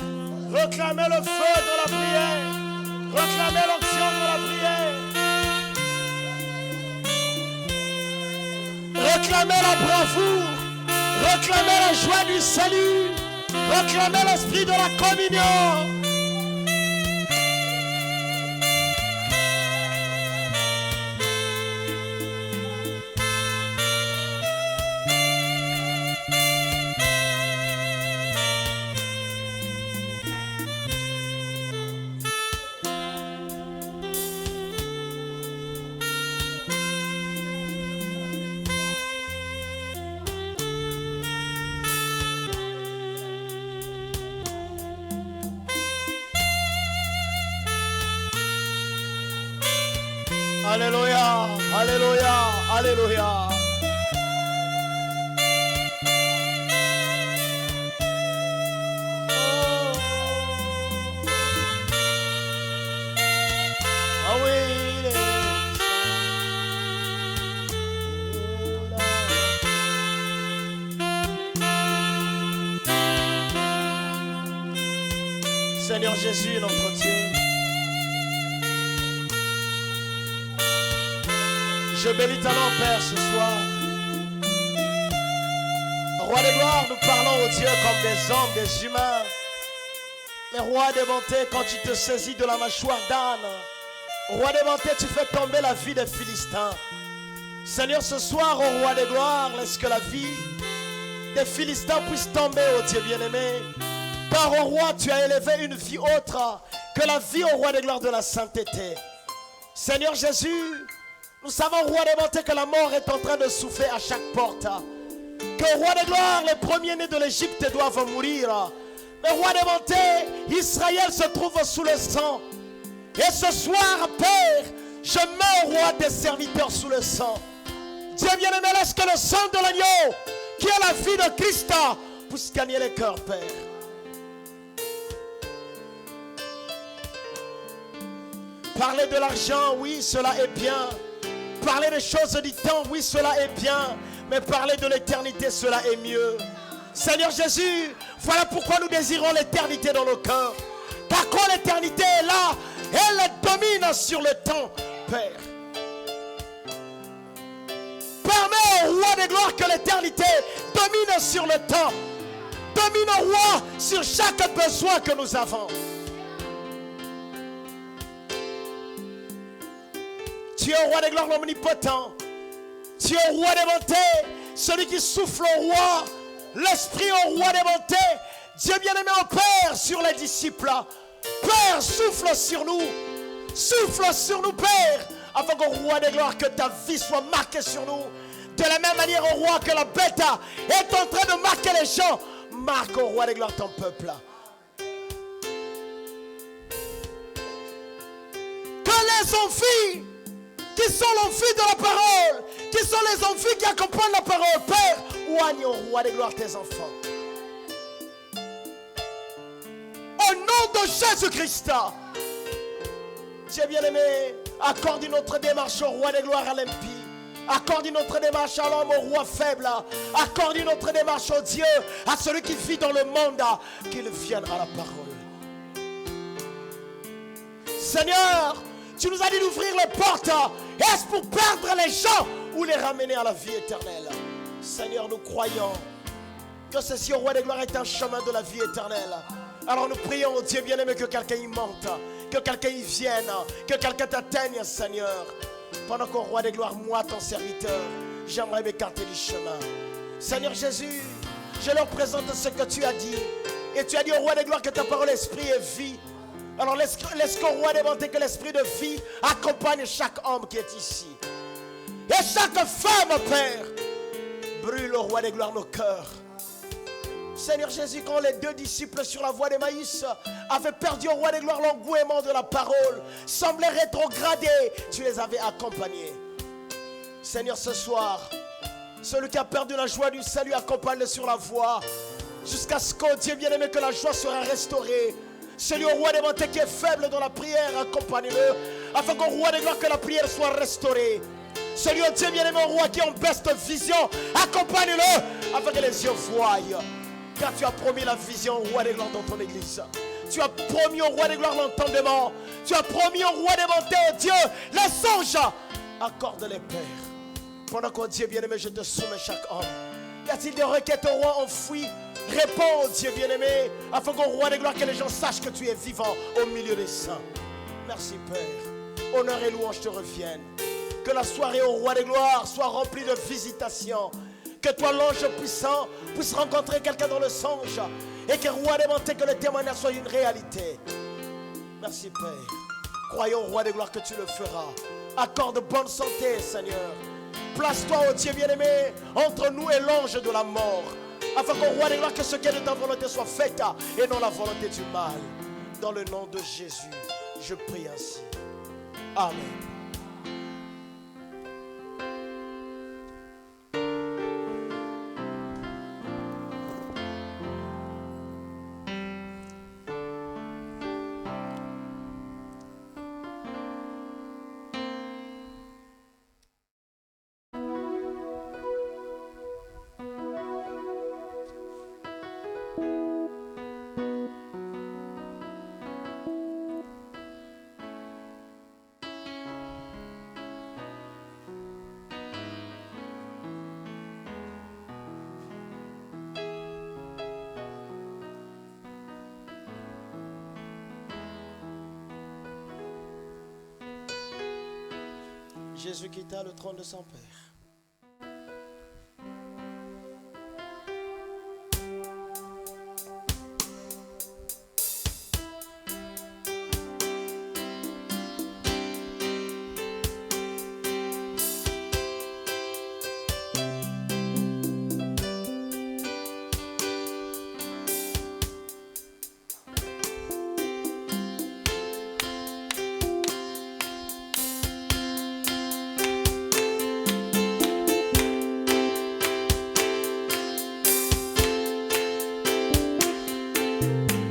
Réclamez le feu de la prière. Réclamez l'onction de la prière. Réclamez la bravoure. Réclamez la joie du salut. Réclamez l'esprit de la communion. Alléluia, alléluia, alléluia. Ah oui, il est Seigneur Jésus, notre Dieu. Je bénis ton nom, Père, ce soir. Roi de gloire, nous parlons au Dieu comme des hommes, des humains. Mais roi de bonté, quand tu te saisis de la mâchoire d'âne, roi de bonté, tu fais tomber la vie des Philistins. Seigneur, ce soir, ô roi de gloire, laisse que la vie des Philistins puisse tomber, ô Dieu bien-aimé. Car, ô roi, tu as élevé une vie autre que la vie, ô roi de gloire, de la sainteté. Seigneur Jésus, nous savons, roi de bonté, que la mort est en train de souffler à chaque porte. Que, roi de gloire, les premiers-nés de l'Égypte doivent mourir. Mais, roi de bonté, Israël se trouve sous le sang. Et ce soir, Père, je mets, roi, des serviteurs sous le sang. Dieu bien-aimé, laisse que le sang de l'agneau, qui est la vie de Christ, puisse gagner les cœurs, Père. Parler de l'argent, oui, cela est bien. Parler des choses du temps, oui, cela est bien. Mais parler de l'éternité, cela est mieux. Seigneur Jésus, voilà pourquoi nous désirons l'éternité dans nos cœurs. Car quand l'éternité est là, elle domine sur le temps, Père. Permets au roi des gloires que l'éternité domine sur le temps. Domine au roi sur chaque besoin que nous avons. Tu es au roi des gloires omnipotent. Tu es au roi des bontés, celui qui souffle au roi, l'esprit au roi des bontés. Dieu bien-aimé au Père sur les disciples. Père, souffle sur nous, Père, afin qu'au roi des gloires, que ta vie soit marquée sur nous. De la même manière, au roi, que la bête est en train de marquer les gens, marque au roi des gloires ton peuple. Que les amphis qui sont l'amphis de la parole, qui sont les amphis qui accompagnent la parole, Père, oigne au roi des gloires tes enfants. Au nom de Jésus-Christ, Dieu bien-aimé, accorde notre démarche au roi des gloires à l'impie. Accorde notre démarche à l'homme, au roi faible. Accorde notre démarche au Dieu, à celui qui vit dans le monde, qu'il vienne à la parole. Seigneur, tu nous as dit d'ouvrir les portes. Est-ce pour perdre les gens ou les ramener à la vie éternelle? Seigneur, nous croyons que ceci au roi des gloires est un chemin de la vie éternelle. Alors nous prions au Dieu bien-aimé que quelqu'un y monte, que quelqu'un y vienne, que quelqu'un t'atteigne, Seigneur. Pendant qu'au roi des gloires, moi, ton serviteur, j'aimerais m'écarter du chemin. Seigneur Jésus, je leur présente ce que tu as dit. Et tu as dit au roi des gloires que ta parole, esprit et vie. Alors laisse qu'au roi des bontés, que l'esprit de vie accompagne chaque homme qui est ici. Et chaque femme, Père, brûle au roi des gloires nos cœurs. Seigneur Jésus, quand les deux disciples sur la voie d'Emmaüs avaient perdu au roi des gloires l'engouement de la parole, semblaient rétrogradés, tu les avais accompagnés. Seigneur, ce soir, celui qui a perdu la joie du salut, accompagne-le sur la voie, jusqu'à ce qu'au Dieu bien-aimé, que la joie sera restaurée. Celui au roi des bontés qui est faible dans la prière, accompagne-le, afin qu'au roi des gloires, que la prière soit restaurée. Celui au Dieu bien-aimé, au roi qui est en beste vision, accompagne-le, afin que les yeux voient. Car tu as promis la vision au roi des gloires dans ton église. Tu as promis au roi des gloires l'entendement. Tu as promis au roi des bontés, au Dieu, les songes. Accorde-les, Père. Pendant qu'au Dieu bien-aimé, je te soumets chaque homme. Y a-t-il des requêtes au roi enfouies? Réponds au Dieu bien-aimé, afin qu'au roi des gloires, que les gens sachent que tu es vivant au milieu des saints. Merci, Père. Honneur et louange te reviennent. Que la soirée au roi des gloires soit remplie de visitations. Que toi, l'ange puissant, puisse rencontrer quelqu'un dans le songe. Et que roi des bontés, que le témoignage soit une réalité. Merci, Père. Croyons au roi des gloires que tu le feras. Accorde bonne santé, Seigneur. Place-toi, ô Dieu bien-aimé, entre nous et l'ange de la mort. Afin qu'au roi des gloires, que ce qui est de ta volonté soit fait et non la volonté du mal. Dans le nom de Jésus, je prie ainsi. Amen. Jésus quitta le trône de son Père